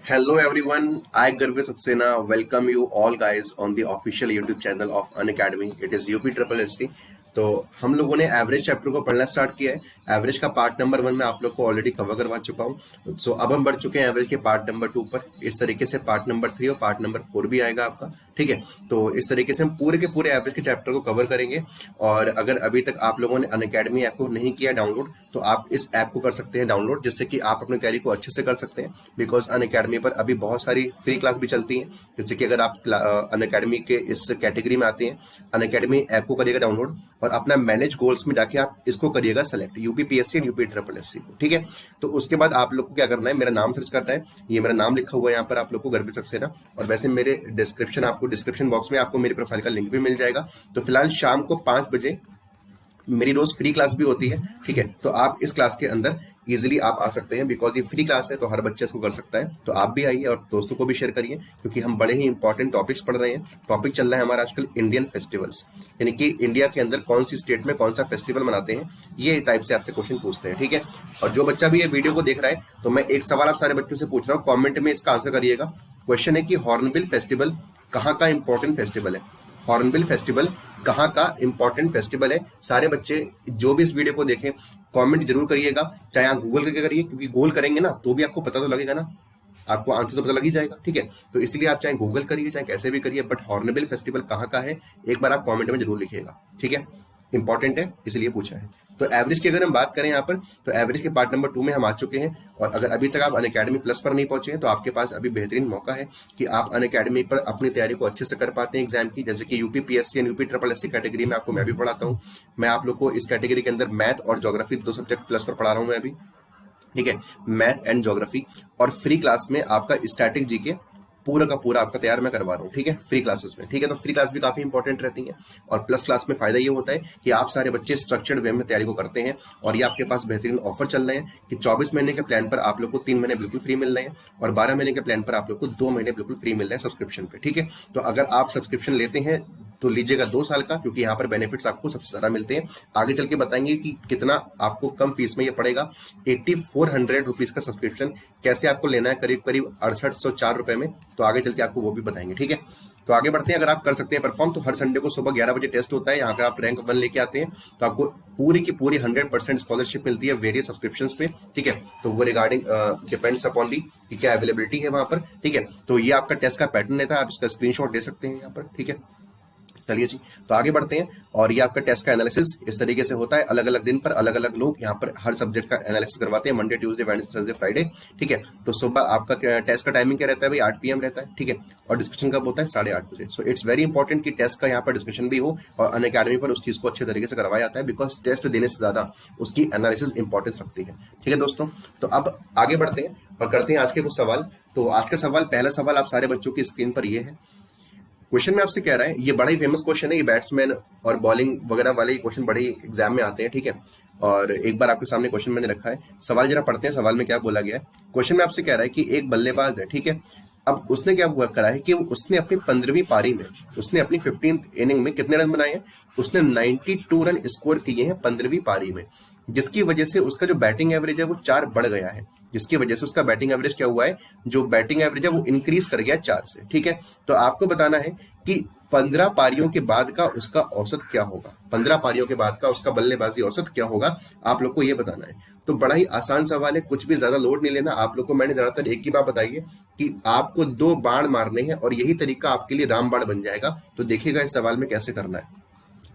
Hello everyone, I Garvey Saxena welcome you all guys on the official YouTube channel of Unacademy. It is UP Triple SC. तो हम लोगों ने average chapter को पढ़ना start किया है। एवरेज का पार्ट नंबर 1 में आप लोग को ऑलरेडी कवर करवा चुका हूँ। सो अब हम बढ़ चुके हैं एवरेज के पार्ट नंबर 2 पर। इस तरीके से पार्ट नंबर 3 और पार्ट नंबर 4 भी आएगा आपका, ठीक है। तो इस तरीके से हम पूरे के पूरे एवरेज के चैप्टर को कवर करेंगे। और अगर अभी तक आप लोगों ने अनअकैडमी ऐप को नहीं किया डाउनलोड, तो आप इस ऐप को कर सकते हैं डाउनलोड, जिससे कि आप अपने तैयारी को अच्छे से कर सकते हैं। बिकॉज अनअकैडमी पर अभी बहुत सारी फ्री क्लास भी चलती हैं। जैसे कि अगर आप अनअकैडमी के इस कैटेगरी में आते हैं, अनअकैडमी ऐप को करिएगा डाउनलोड और अपना मैनेज गोल्स में जाके आप इसको करिएगा select, UPPSC and UP triple SC को, ठीक है। तो उसके बाद आप लोग को क्या करना है, मेरा नाम सर्च करना है। ये मेरा नाम लिखा हुआ है यहाँ पर आप लोग को, गर्वी सक्सेना। और वैसे मेरे डिस्क्रिप्शन बॉक्स में आपको मेरी प्रोफाइल का लिंक भी मिल जाएगा। तो फिलहाल शाम को 5 बजे मेरी रोज फ्री क्लास भी होती है, ठीक है। तो आप इस क्लास के अंदर इजीली आप आ सकते हैं, बिकॉज ये फ्री क्लास है तो हर बच्चे इसको कर सकता है। तो आप भी आइए और दोस्तों को भी शेयर करिए, क्योंकि हम बड़े ही इंपॉर्टेंट टॉपिक्स पढ़ रहे हैं। टॉपिक चल रहा है हमारा आजकल इंडियन फेस्टिवल्स, यानी कि इंडिया के अंदर कौन सी स्टेट में कौन सा फेस्टिवल मनाते हैं, ये टाइप से आपसे क्वेश्चन पूछते हैं, ठीक है। और जो बच्चा भी ये वीडियो को देख रहा है, तो मैं एक सवाल आप सारे बच्चों से पूछ रहा हूँ, कॉमेंट में इसका आंसर करिएगा। क्वेश्चन है कि हॉर्नबिल फेस्टिवल कहाँ का इंपॉर्टेंट फेस्टिवल है। हॉर्नबिल फेस्टिवल कहाँ का इंपॉर्टेंट फेस्टिवल है। सारे बच्चे जो भी इस वीडियो को देखें कमेंट जरूर करिएगा, चाहे आप गूगल करके करिए, क्योंकि गूगल करेंगे ना तो भी आपको पता तो लगेगा ना, आपको आंसर तो पता लग ही जाएगा, ठीक है। तो इसलिए आप चाहे गूगल करिए चाहे कैसे भी करिए, बट हॉर्नबिल फेस्टिवल कहाँ का है एक बार आप कमेंट में जरूर लिखिएगा, ठीक है। इंपॉर्टेंट है इसलिए पूछा है। तो एवरेज की अगर हम बात करें यहाँ पर, तो एवरेज के पार्ट नंबर 2 में हम आ चुके हैं। और अगर अभी तक आप अनअकैडमी प्लस पर नहीं पहुंचे हैं, तो आपके पास अभी बेहतरीन मौका है कि आप अनअकैडमी पर अपनी तैयारी को अच्छे से कर पाते हैं एग्जाम की। जैसे कि UPPSC and UP triple SC category में आपको मैं भी पढ़ाता हूँ। मैं आप लोग को इस कैटेगरी के अंदर मैथ और ज्योग्राफी 2 सब्जेक्ट प्लस पर पढ़ा रहा हूँ मैं अभी, ठीक है। Math and geography. और फ्री क्लास में आपका स्टैटिक जीके पूरा का पूरा आपका तैयार मैं करवा रहा हूँ, ठीक है, फ्री क्लासेस में, ठीक है। तो फ्री क्लास भी काफी इंपॉर्टेंट रहती है। और प्लस क्लास में फायदा ये होता है कि आप सारे बच्चे स्ट्रक्चर्ड वे में तैयारी को करते हैं। और ये आपके पास बेहतरीन ऑफर चल रहे हैं कि 24 महीने के प्लान पर आप लोग को 3 महीने बिल्कुल फ्री मिल रहे हैं, और 12 महीने के प्लान पर आप लोग को 2 महीने बिल्कुल फ्री मिल रहे हैं सब्सक्रिप्शन पे, ठीक है। तो अगर आप सब्सक्रिप्शन लेते हैं तो लीजिएगा 2 साल का, क्योंकि यहाँ पर बेनिफिट्स आपको सबसे ज्यादा मिलते हैं। आगे चल के बताएंगे कि कितना आपको कम फीस में ये पड़ेगा। 8400 रुपीज का सब्सक्रिप्शन कैसे आपको लेना है, करीब करीब 6804 रुपए में। तो आगे चल के आपको वो भी बताएंगे, ठीक है। तो आगे बढ़ते हैं। अगर आप कर सकते हैं परफॉर्म, तो हर संडे को सुबह 11 बजे टेस्ट होता है। यहाँ पर आप रैंक 1 लेके आते हैं तो आपको पूरी की पूरी 100% स्कॉलरशिप मिलती है वेरियस सब्सक्रिप्शंस पे, ठीक है। तो वो रिगार्डिंग डिपेंड्स अपॉन दी कि क्या अवेलेबिलिटी है वहां पर, ठीक है। तो ये आपका टेस्ट का पैटर्न रहता है, आप इसका स्क्रीनशॉट ले सकते हैं यहाँ पर, ठीक है। चलिए जी, तो आगे बढ़ते हैं। और ये आपका टेस्ट का एनालिसिस इस तरीके से होता है, अलग अलग दिन पर अलग अलग लोग यहाँ पर हर सब्जेक्ट का एनालिसिस करवाते हैं, Monday Tuesday Wednesday Thursday Friday, ठीक है। तो सुबह आपका टेस्ट का टाइमिंग क्या रहता है भाई, 8 PM रहता है, ठीक है। और डिस्कशन कब होता है, 8:30 बजे। सो इट्स वेरी इंपॉर्टेंट कि टेस्ट का यहाँ पर डिस्कशन भी हो और अनअकैडमी पर उस चीज को अच्छे तरीके से करवाया जाता है, बिकॉज टेस्ट देने से ज्यादा उसकी एनालिसिस इंपॉर्टेंस रखती है, ठीक है दोस्तों। तो अब आगे बढ़ते हैं और करते हैं आज के कुछ सवाल। तो आज का सवाल, पहला सवाल आप सारे बच्चों की स्क्रीन पर ये है। क्वेश्चन में आपसे कह रहा है, ये बड़ा ही फेमस क्वेश्चन है, ये बैट्समैन और बॉलिंग वगैरह वाले क्वेश्चन बड़े एग्जाम में आते हैं, ठीक है। और एक बार आपके सामने क्वेश्चन मैंने रखा है, सवाल जरा पढ़ते हैं सवाल में क्या बोला गया है। क्वेश्चन में आपसे कह रहा है कि एक बल्लेबाज है, ठीक है। अब उसने क्या करा है कि उसने अपनी 15वीं पारी में, उसने अपनी 15th इनिंग में कितने रन बनाए हैं, उसने 92 रन स्कोर किए हैं 15वीं पारी में, जिसकी वजह से उसका जो बैटिंग एवरेज है वो 4 बढ़ गया है। जिसकी वजह से उसका बैटिंग एवरेज क्या हुआ है, जो बैटिंग एवरेज है वो इंक्रीज कर गया 4 से, ठीक है। तो आपको बताना है कि 15 पारियों के बाद का उसका औसत क्या होगा, 15 पारियों के बाद का उसका बल्लेबाजी औसत क्या होगा, आप लोग को ये बताना है। तो बड़ा ही आसान सवाल है, कुछ भी ज्यादा लोड नहीं लेना आप लोग को। मैंने ज्यादातर एक ही बात बताई है कि आपको 2 बाण मारने हैं और यही तरीका आपके लिए रामबाण बन जाएगा। तो देखिएगा इस सवाल में कैसे करना है।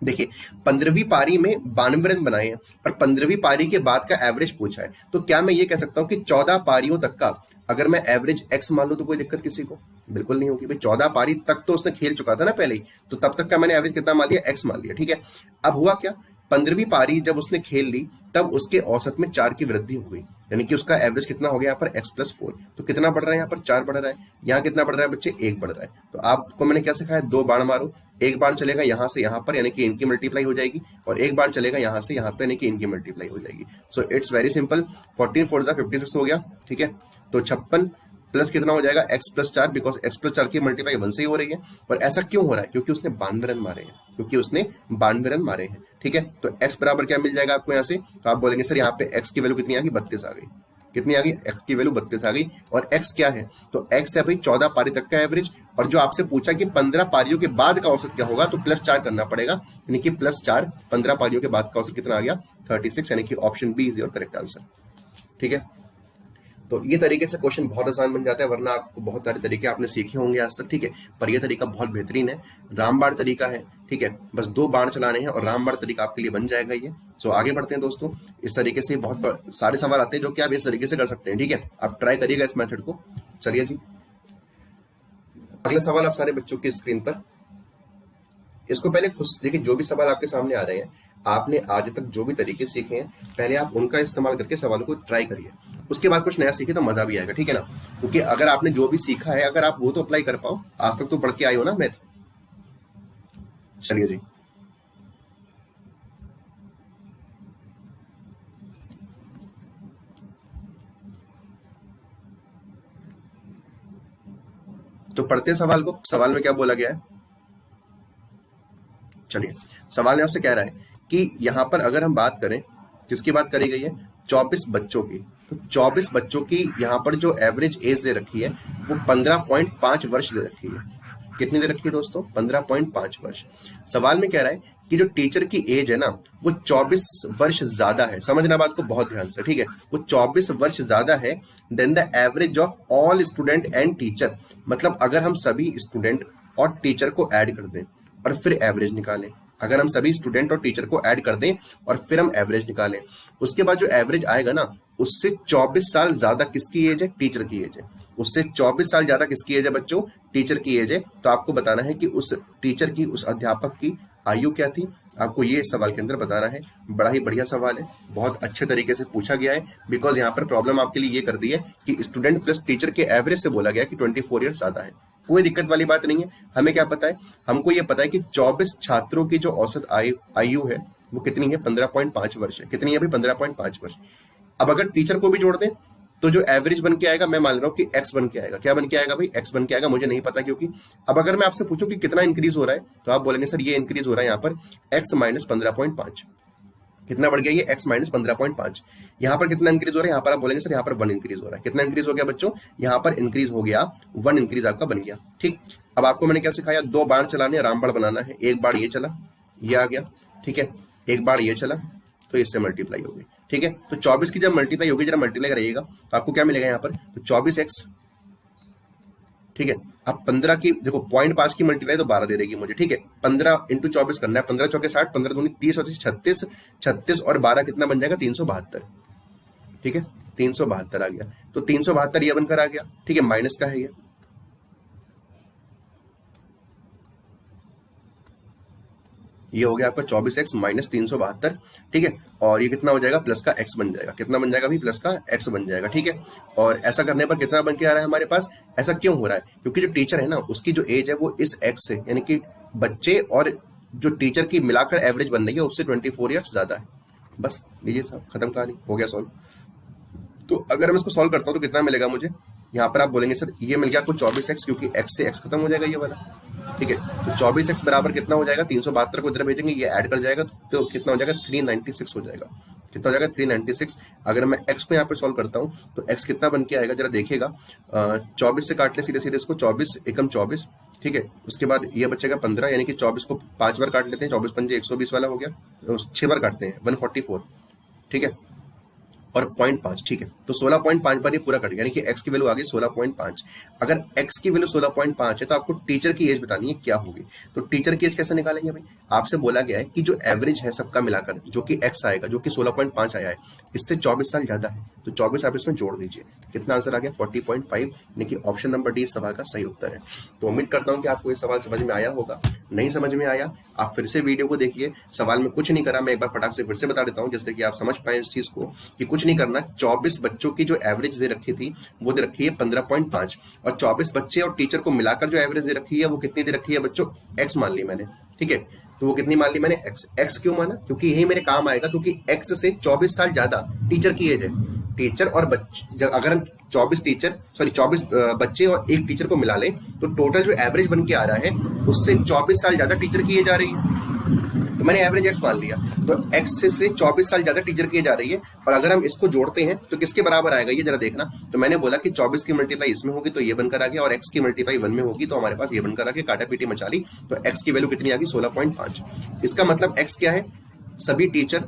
देखिए, 15वीं पारी में 92 रन बनाए हैं और 15वीं पारी के बाद का एवरेज पूछा है। तो क्या मैं ये कह सकता हूं कि 14 पारियों तक का अगर मैं एवरेज एक्स मान लूं तो कोई दिक्कत किसी को बिल्कुल नहीं होगी भाई। 14 पारी तक तो उसने खेल चुका था ना पहले ही, तो तब तक का मैंने एवरेज कितना मान लिया, एक्स मान लिया, ठीक है। अब हुआ क्या, 15वीं पारी जब उसने खेल ली तब उसके औसत में 4 की वृद्धि हो गई, यानी कि उसका एवरेज कितना हो गया यहाँ पर x+4। तो कितना बढ़ रहा है यहाँ पर, 4 बढ़ रहा है। यहाँ कितना बढ़ रहा है बच्चे, 1 बढ़ रहा है। तो आपको मैंने क्या सिखाया, 2 बाण मारो, एक बाण चलेगा यहाँ से यहाँ पर, यानी कि इनकी मल्टीप्लाई हो जाएगी, और एक बाण चलेगा यहाँ से यहाँ पे, यानी कि इनकी मल्टीप्लाई हो जाएगी। सो इट्स वेरी सिंपल, 14 4 56 हो गया, ठीक है। तो 56 प्लस कितना हो जाएगा, x+4, बिकॉज x+4 की मल्टीप्लाई 1 से ही हो रही है। और ऐसा क्यों हो रहा है, क्योंकि उसने 92 रन मारे हैं, ठीक है। तो x बराबर क्या मिल जाएगा आपको यहाँ से, तो आप बोलेंगे सर यहाँ पे x की वैल्यू कितनी आ गई, 32 आ गई। कितनी आ गई, x की वैल्यू 32 आ गई। और x क्या है, तो x है भाई 14 पारी तक का एवरेज। और जो आपसे पूछा कि 15 पारियों के बाद का औसत क्या होगा, तो +4 करना पड़ेगा, यानी कि +4, 15 पारियों के बाद का औसत कितना आ गया, 36, यानी कि option B is your correct answer. ठीक है, तो ये तरीके से क्वेश्चन बहुत आसान बन जाता है, वरना आपको बहुत सारे तरीके आपने सीखे होंगे आज तक। ठीक है, पर ये तरीका बहुत बेहतरीन है, रामबाण तरीका है। ठीक है, बस 2 बाण चलाने हैं और रामबाण तरीका आपके लिए बन जाएगा ये। सो आगे बढ़ते हैं दोस्तों। इस तरीके से बहुत सारे सवाल आते हैं जो कि आप इस तरीके से कर सकते हैं। ठीक है, आप ट्राई करिएगा इस मेथड को। चलिए जी, अगला सवाल आप सारे बच्चों की स्क्रीन पर। इसको पहले खुद देखिए, जो भी सवाल आपके सामने आ रहे हैं, आपने आज तक जो भी तरीके सीखे हैं, पहले आप उनका इस्तेमाल करके सवालों को ट्राई करिए। उसके बाद कुछ नया सीखे तो मजा भी आएगा। ठीक है ना, क्योंकि अगर आपने जो भी सीखा है, अगर आप वो तो अप्लाई कर पाओ, आज तक तो पढ़ के आए हो ना मैथ। चलिए जी, तो पढ़ते हैं सवाल को। सवाल में क्या बोला गया है, चलिए, सवाल में आपसे कह रहा है कि यहाँ पर अगर हम बात करें, किसकी बात करी गई है, 24 बच्चों की। तो 24 बच्चों की यहाँ पर जो एवरेज एज दे रखी है वो 15.5 वर्ष दे रखी है। कितनी दे रखी है दोस्तों, 15.5 वर्ष। सवाल में कह रहा है कि जो टीचर की एज है ना, वो 24 वर्ष ज्यादा है। समझना बात को बहुत ध्यान से। ठीक है, वो 24 वर्ष ज्यादा है than the average of all student and teacher. मतलब अगर हम सभी स्टूडेंट और टीचर को ऐड कर दें और फिर एवरेज निकालें, अगर हम सभी स्टूडेंट और टीचर को ऐड कर दें और फिर हम एवरेज निकालें, उसके बाद जो एवरेज आएगा ना, उससे 24 साल ज्यादा किसकी एज है, टीचर की एज है। उससे 24 साल ज्यादा किसकी एज है बच्चों, टीचर की एज है। तो आपको बताना है कि उस टीचर की, उस अध्यापक की आयु क्या थी, आपको ये सवाल के अंदर बताना है। बड़ा ही बढ़िया सवाल है, बहुत अच्छे तरीके से पूछा गया है। बिकॉज यहाँ पर प्रॉब्लम आपके लिए ये कर दी है कि स्टूडेंट प्लस टीचर के एवरेज से बोला गया कि 24 ईयर्स ज्यादा है। कोई दिक्कत वाली बात नहीं है। हमें क्या पता है, हमको ये पता है कि 24 छात्रों की जो औसत आयु है वो कितनी है, 15.5 वर्ष है। कितनी है अभी, 15.5 वर्ष। अब अगर टीचर को भी जोड़ दें तो जो एवरेज बन के आएगा, मैं मान रहा हूं कि x बन के आएगा। क्या बन के आएगा भाई, x बन के आएगा। मुझे नहीं पता क्योंकि अब अगर मैं आपसे पूछूं कि कितना इंक्रीज हो रहा है, तो आप बोलेंगे सर ये इंक्रीज हो रहा है यहाँ पर x माइनस 15.5। कितना बढ़ गया ये, x माइनस 15.5। यहाँ पर कितना इंक्रीज हो रहा है, यहाँ पर आप बोलेंगे सर यहाँ पर 1 इंक्रीज हो रहा है। कितना इंक्रीज हो गया बच्चों, यहाँ पर इंक्रीज हो गया 1 इंक्रीज आपका बन गया। ठीक, अब आपको मैंने क्या सिखाया, 2 बाण चलाने, रामबाण बनाना है। एक बाण ये चला, ये आ गया। ठीक है, एक बाण ये चला तो इससे मल्टीप्लाई हो गई। ठीक है, तो 24 की जब मल्टीप्लाई होगी, जरा मल्टीप्लाई करिएगा तो आपको क्या मिलेगा यहाँ पर, तो 24x। ठीक है, अब 15 की देखो 0.5 की मल्टीप्लाई तो 12 दे देगी मुझे। ठीक है, 15 इंटू 24 करना है, 15 चौके 60, 15 दूनी 30 और 36, 36 और 12 कितना बन जाएगा, 372। ठीक है, 372 आ गया। तो 372 ये बनकर आ गया। ठीक है, माइनस का है ये हो गया आपका 24x माइनस 372। ठीक है, और ये कितना हो जाएगा, प्लस का x बन जाएगा। कितना बन जाएगा भाई, प्लस का x बन जाएगा। ठीक है, और ऐसा करने पर कितना बन के आ रहा है हमारे पास, ऐसा क्यों हो रहा है, क्योंकि जो टीचर है ना, उसकी जो एज है वो इस x से, यानी कि बच्चे और जो टीचर की मिलाकर एवरेज बन रही है उससे 24 ईयर्स ज्यादा है। बस लीजिए साहब, खत्म कहानी, हो गया सॉल्व। तो अगर मैं इसको सॉल्व करता हूँ तो कितना मिलेगा मुझे, यहाँ पर आप बोलेंगे सर ये मिल गया आपको 24x, क्योंकि x से x खत्म हो जाएगा ये वाला। ठीक है, तो 24x बराबर कितना हो जाएगा, 372 को इधर भेजेंगे, ये ऐड कर जाएगा तो कितना हो जाएगा, 396 हो जाएगा। कितना हो जाएगा, 396। अगर मैं x को यहाँ पर सॉल्व करता हूँ तो x कितना बन के आएगा, जरा देखिएगा। 24 से काट ले सीधे सीधे इसको, 24 एकम 24। ठीक है, उसके बाद ये बचेगा 15, यानी कि 24 को 5 बार काट लेते हैं, 24 पंजे 120 वाला हो गया। 6 बार काटते हैं, 144। ठीक है, और 0.5। ठीक है, तो 16.5 पर ये पूरा कट गया, यानी कि x की वैल्यू आ गई 16.5। अगर x की वैल्यू 16.5 है तो आपको टीचर की एज बतानी है क्या होगी। तो टीचर की एज कैसे निकालेंगे भाई, आपसे बोला गया है कि जो एवरेज है सबका मिलाकर, जो कि x आएगा, जो कि 16.5 आया है, इससे 24 साल ज्यादा है, तो 24 आप इसमें जोड़ दीजिए। कितना आंसर आ गया, 40.5, यानी कि ऑप्शन नंबर डी इस सवाल का सही उत्तर है। तो उम्मीद करता हूं कि आपको ये सवाल समझ में आया होगा। नहीं समझ में आया, आप फिर से वीडियो को देखिए। सवाल में कुछ नहीं करा, मैं एक बार फटाक से फिर से बता देता हूँ, जिससे कि आप समझ पाए इस चीज को कि कुछ नहीं करना। 24 बच्चों की जो एवरेज दे रखी थी वो दे रखी है 15.5, और 24 बच्चे और टीचर को मिलाकर जो एवरेज दे रखी है वो कितनी दे रखी है बच्चों, x मान ली मैंने। ठीक है, तो वो कितनी मान ली मैंने, x क्यों माना, क्योंकि यही मेरे काम आएगा, क्योंकि x से 24 साल ज्यादा टीचर की एज है। टीचर और बच्चे, अगर हम 24 बच्चे और एक टीचर को मिला लें तो टोटल जो एवरेज बन के आ रहा है उससे 24 साल ज्यादा टीचर की एज आ रही है। तो मैंने एवरेज एक्स मान लिया। तो एक्स से 24 साल ज्यादा टीचर की जा रही है, और अगर हम इसको जोड़ते हैं तो किसके बराबर आएगा ये जरा देखना। तो मैंने बोला कि 24 की मल्टीप्लाई इसमें होगी तो ये बनकर आ गया, और एक्स की मल्टीप्लाई 1 में होगी तो हमारे पास ये बनकर आ गया, काटा पीटी मचा ली। तो एक्स की वैल्यू कितनी आ गई 16.5। इसका मतलब एक्स क्या है, सभी टीचर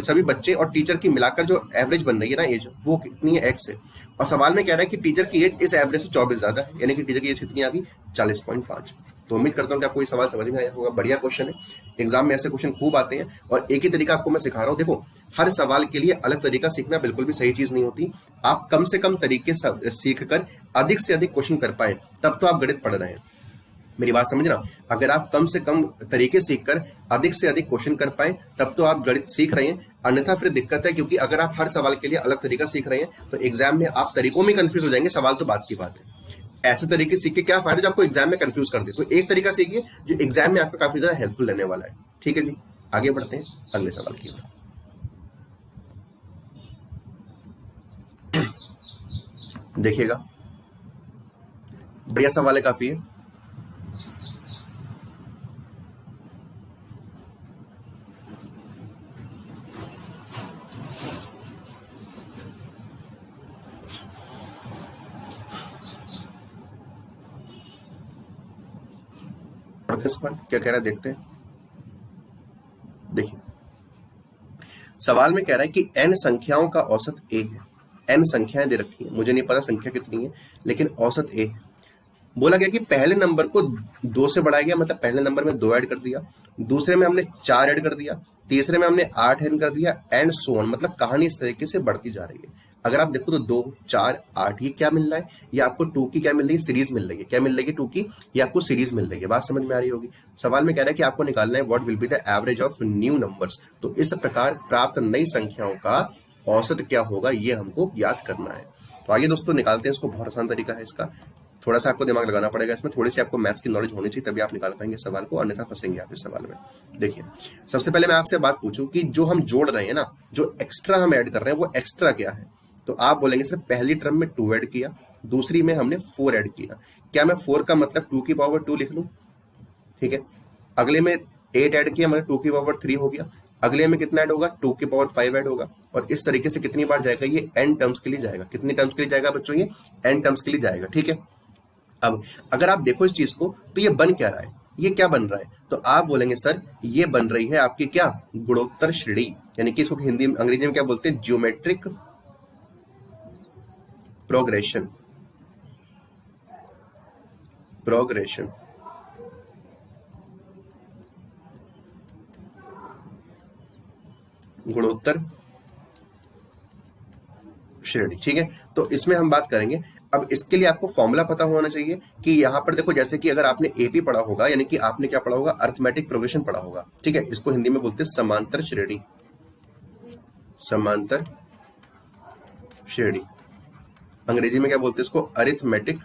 सभी बच्चे और टीचर की मिलाकर जो एवरेज बन रही है ना एज, वो कितनी है एक्स है। और सवाल में कह रहा है कि टीचर की एज इस एवरेज से 24 ज्यादा है, यानी कि टीचर की एज कितनी आ गई 40.5। तो उम्मीद करता हूँ कि आपको ये सवाल समझ में आया होगा। बढ़िया क्वेश्चन है, एग्जाम में ऐसे क्वेश्चन खूब आते हैं, और एक ही तरीका आपको मैं सिखा रहा हूँ। देखो, हर सवाल के लिए अलग तरीका सीखना बिल्कुल भी सही चीज नहीं होती। आप कम से कम तरीके सीख कर अधिक से अधिक क्वेश्चन कर पाए, तब तो आप गणित पढ़ रहे हैं। मेरी बात समझना, अगर आप कम से कम तरीके सीखकर अधिक से अधिक क्वेश्चन कर पाए तब तो आप गणित सीख रहे हैं, अन्यथा फिर दिक्कत है। क्योंकि अगर आप हर सवाल के लिए अलग तरीका सीख रहे हैं तो एग्जाम में आप तरीकों में कंफ्यूज हो जाएंगे, सवाल तो बात की बात है। ऐसे तरीके सीख के क्या फायदा जो आपको एग्जाम में कंफ्यूज कर दे। तो एक तरीका सीखिए जो एग्जाम में आपको काफी ज्यादा हेल्पफुल रहने वाला है। ठीक है जी, आगे बढ़ते हैं अगले सवाल की ओर। देखिएगा, बढ़िया सवाल है काफी है। सवाल क्या कह रहा है देखते हैं। देखिए, सवाल में कह रहा है कि n संख्याओं का औसत a है। n संख्याएं दे रखी है, मुझे नहीं पता संख्या कितनी है, लेकिन औसत a है। बोला गया कि पहले नंबर को 2 से बढ़ाया गया, मतलब पहले नंबर में 2 ऐड कर दिया, दूसरे में हमने 4 ऐड कर दिया, तीसरे में हमने 8 ऐड कर दिया, एंड सो ऑन। मतलब कहानी इस तरीके से बढ़ती जा रही है। अगर आप देखो तो 2, 4, 8 ये क्या मिल रहा है, ये आपको 2 की क्या मिल रही है, सीरीज मिल रही है। क्या मिल रही है 2 की, ये आपको सीरीज मिल रही है। बात समझ में आ रही होगी। सवाल में कह रहा है कि आपको निकालना है what will be the average of new numbers. तो इस प्रकार प्राप्त नई संख्याओं का औसत क्या होगा ये हमको याद करना है। तो आइए दोस्तों निकालते हैं इसको। बहुत आसान तरीका है इसका, थोड़ा सा आपको दिमाग लगाना पड़ेगा इसमें, थोड़ी सी आपको मैथ्स की नॉलेज होनी चाहिए, तभी आप निकाल पाएंगे सवाल को, अन्यथा फंसेंगे आप इस सवाल में। देखिए, सबसे पहले मैं आपसे बात पूछूं कि जो हम जोड़ रहे हैं ना, जो एक्स्ट्रा हम ऐड कर रहे हैं वो एक्स्ट्रा क्या है। तो आप बोलेंगे सर पहली टर्म में 2 ऐड किया, दूसरी में हमने 4 ऐड किया। क्या मैं 4 का मतलब 2 की पावर 2 लिख लूं, ठीक है। अगले में 8 ऐड किया, मतलब 2 की पावर 3 हो गया। अगले में कितना ऐड होगा, 2 की पावर 5 ऐड होगा। और इस तरीके से कितनी बार जाएगा, ये n टर्म्स के लिए जाएगा। कितनी टर्म्स के लिए जाएगा बच्चों, ये n टर्म्स के लिए जाएगा, ठीक है। अब अगर आप देखो इस चीज को तो ये बन क्या रहा है, ये क्या बन रहा है। तो आप बोलेंगे सर ये बन रही है आपकी क्या, गुणोत्तर श्रेणी, यानी कि इसको हिंदी में अंग्रेजी में क्या बोलते हैं, ज्योमेट्रिक प्रोग्रेशन। गुणोत्तर श्रेणी, ठीक है। तो इसमें हम बात करेंगे। अब इसके लिए आपको फॉर्मूला पता होना चाहिए कि यहां पर देखो, जैसे कि अगर आपने एपी पढ़ा होगा, यानी कि आपने क्या पढ़ा होगा, अर्थमेटिक प्रोग्रेशन पढ़ा होगा, ठीक है। इसको हिंदी में बोलते हैं समांतर श्रेणी। समांतर श्रेणी, अंग्रेजी में क्या बोलते हैं इसको, अरिथमेटिक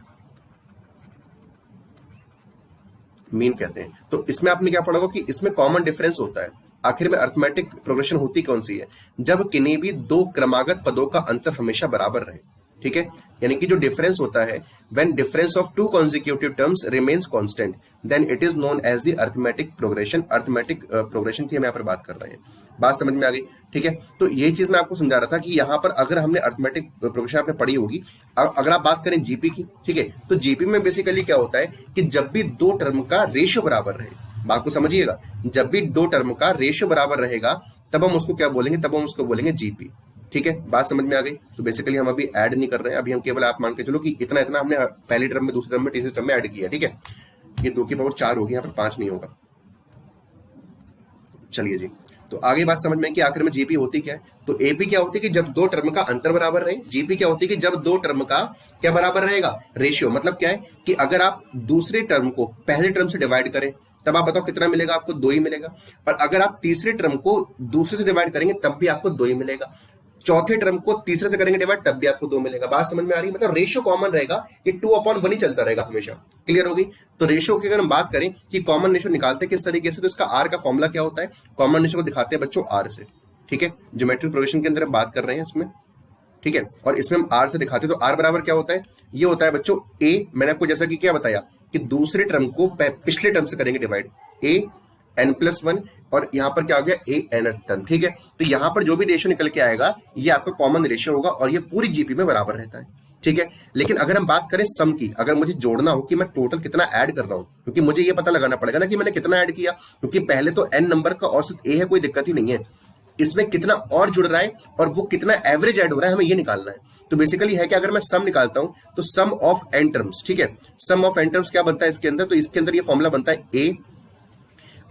मीन कहते हैं। तो इसमें आपने क्या पढ़ा होगा कि इसमें कॉमन डिफरेंस होता है। आखिर में अर्थमेटिक प्रोग्रेशन होती कौन सी है, जब किन्हीं भी 2 क्रमागत पदों का अंतर हमेशा बराबर रहे, ठीक है। यानी कि जो डिफरेंस होता है, when difference of 2 consecutive terms remains constant, then it is known as the arithmetic progression. Arithmetic progression की हम यहाँ पर बात कर रहे हैं। बात समझ में आ गई, ठीक है। तो ये चीज मैं आपको समझा रहा था कि यहाँ पर अगर हमने अर्थमेटिक प्रोग्रेशन आपने पढ़ी होगी, अगर आप बात करें जीपी की, ठीक है, तो जीपी में बेसिकली क्या होता है कि जब भी 2 टर्म का रेशियो बराबर रहे, बात को समझिएगा, जब भी 2 टर्म का रेशियो बराबर रहेगा तब हम उसको क्या बोलेंगे, तब हम उसको बोलेंगे जीपी, ठीक है। बात समझ में आ गई। तो बेसिकली हम अभी ऐड नहीं कर रहे हैं, अभी हम केवल आप मान के चलो कि इतना इतना हमने पहली टर्म में, दूसरी टर्म में, तीसरी टर्म में ऐड किया, ठीक है। ये 2 की पावर 4 होगी, यहाँ पर 5 नहीं होगा। चलिए जी, तो आगे बात समझ में कि आखिर में जीपी होती क्या है। तो एपी क्या होती है कि जब 2 टर्म का अंतर बराबर रहे। जीपी क्या होती है कि जब 2 टर्म का क्या बराबर रहेगा, रेशियो। मतलब क्या है कि अगर आप दूसरे टर्म को पहले टर्म से डिवाइड करें तब आप बताओ कितना मिलेगा, आपको 2 ही मिलेगा। और अगर आप तीसरे टर्म को दूसरे से डिवाइड करेंगे तब भी आपको 2 ही मिलेगा। चौथे टर्म को तीसरे से करेंगे डिवाइड तब भी आपको 2 मिलेगा। बात समझ में आ रही है, मतलब रेशियो कॉमन रहेगा, ये 2/1 ही चलता रहेगा हमेशा। क्लियर होगी। तो रेशियो की अगर हम बात करें कि कॉमन रेशियो निकालते किस तरीके से, तो इसका आर का फॉर्मूला क्या होता है, कॉमन रेशियो को दिखाते हैं बच्चों आर से, ठीक है। ज्योमेट्रिक प्रोग्रेशन के अंदर हम बात कर रहे हैं इसमें, ठीक है। और इसमें हम आर से दिखाते हैं। तो आर बराबर क्या होता है, ये होता है बच्चों ए। मैंने आपको जैसा कि क्या बताया कि दूसरे टर्म को पिछले टर्म से करेंगे डिवाइड, ए n+1 और यहाँ पर क्या हो गया a n टर्म, ठीक है। तो यहाँ पर जो भी रेशियो निकल के आएगा ये आपका कॉमन रेशियो होगा और ये पूरी जीपी में बराबर रहता है, ठीक है। लेकिन अगर हम बात करें सम की, अगर मुझे जोड़ना हो कि मैं टोटल कितना ऐड कर रहा हूं, क्योंकि मुझे ये पता लगाना पड़ेगा ना कि मैंने कितना ऐड किया, क्योंकि पहले तो n नंबर का औसत a है, कोई दिक्कत ही नहीं है, इसमें कितना और जुड़ रहा है और वो कितना एवरेज ऐड हो रहा है हमें ये निकालना है। तो बेसिकली है कि अगर मैं सम निकालता हूं तो सम ऑफ एन टर्म्स, ठीक है, सम ऑफ एन टर्म्स क्या बनता है इसके अंदर, तो इसके अंदर ये फॉर्मूला बनता है ए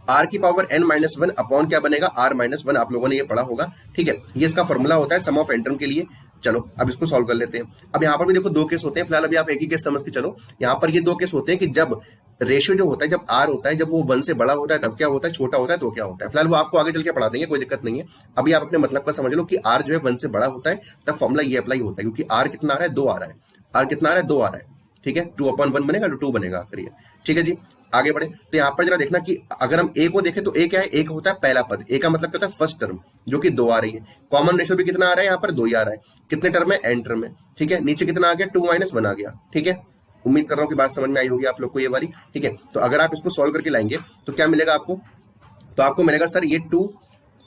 आर की पावर n-1 अपॉन क्या बनेगा r-1, आप लोगों ने ये पढ़ा होगा, ठीक है। ये इसका फॉर्मूला होता है सम ऑफ एन टर्म के लिए। चलो अब इसको सॉल्व कर लेते हैं। अब यहाँ पर भी देखो दो केस होते हैं, फिलहाल अभी आप एक ही केस समझ के चलो। यहाँ पर ये दो केस होते हैं कि जब रेशियो जो होता है, जब आर होता है, जब वो 1 से बड़ा होता है तब क्या होता है, छोटा होता है तो क्या होता है। फिलहाल वो आपको आगे चल के पढ़ा देंगे, कोई दिक्कत नहीं है। अभी आप अपने मतलब का समझ लो कि आर जो है 1 से बड़ा होता है तब फॉर्मूला ये अप्लाई होता है, क्योंकि आर कितना आ रहा है, 2 आ रहा है, आर कितना आ रहा है, 2 आ रहा है, ठीक है। 2/1 बनेगा तो 2 बनेगा आखिर ये, ठीक है जी। आगे बढ़े तो यहाँ पर जरा देखना कि अगर हम ए को देखें तो ए क्या है, ए का होता है पहला पद, ए का मतलब क्या होता है फर्स्ट टर्म, जो कि 2 आ रही है। कॉमन रेशियो भी कितना आ रहा है, यहाँ पर 2 ही आ रहा है। कितने टर्म है, n टर्म है, ठीक है। नीचे कितना आ गया, 2-1 आ गया, ठीक है। उम्मीद कर रहा हूँ कि बात समझ में आई होगी आप लोग को ये वाली, ठीक है। तो अगर आप इसको सॉल्व करके लाएंगे तो क्या मिलेगा आपको, तो आपको मिलेगा सर ये 2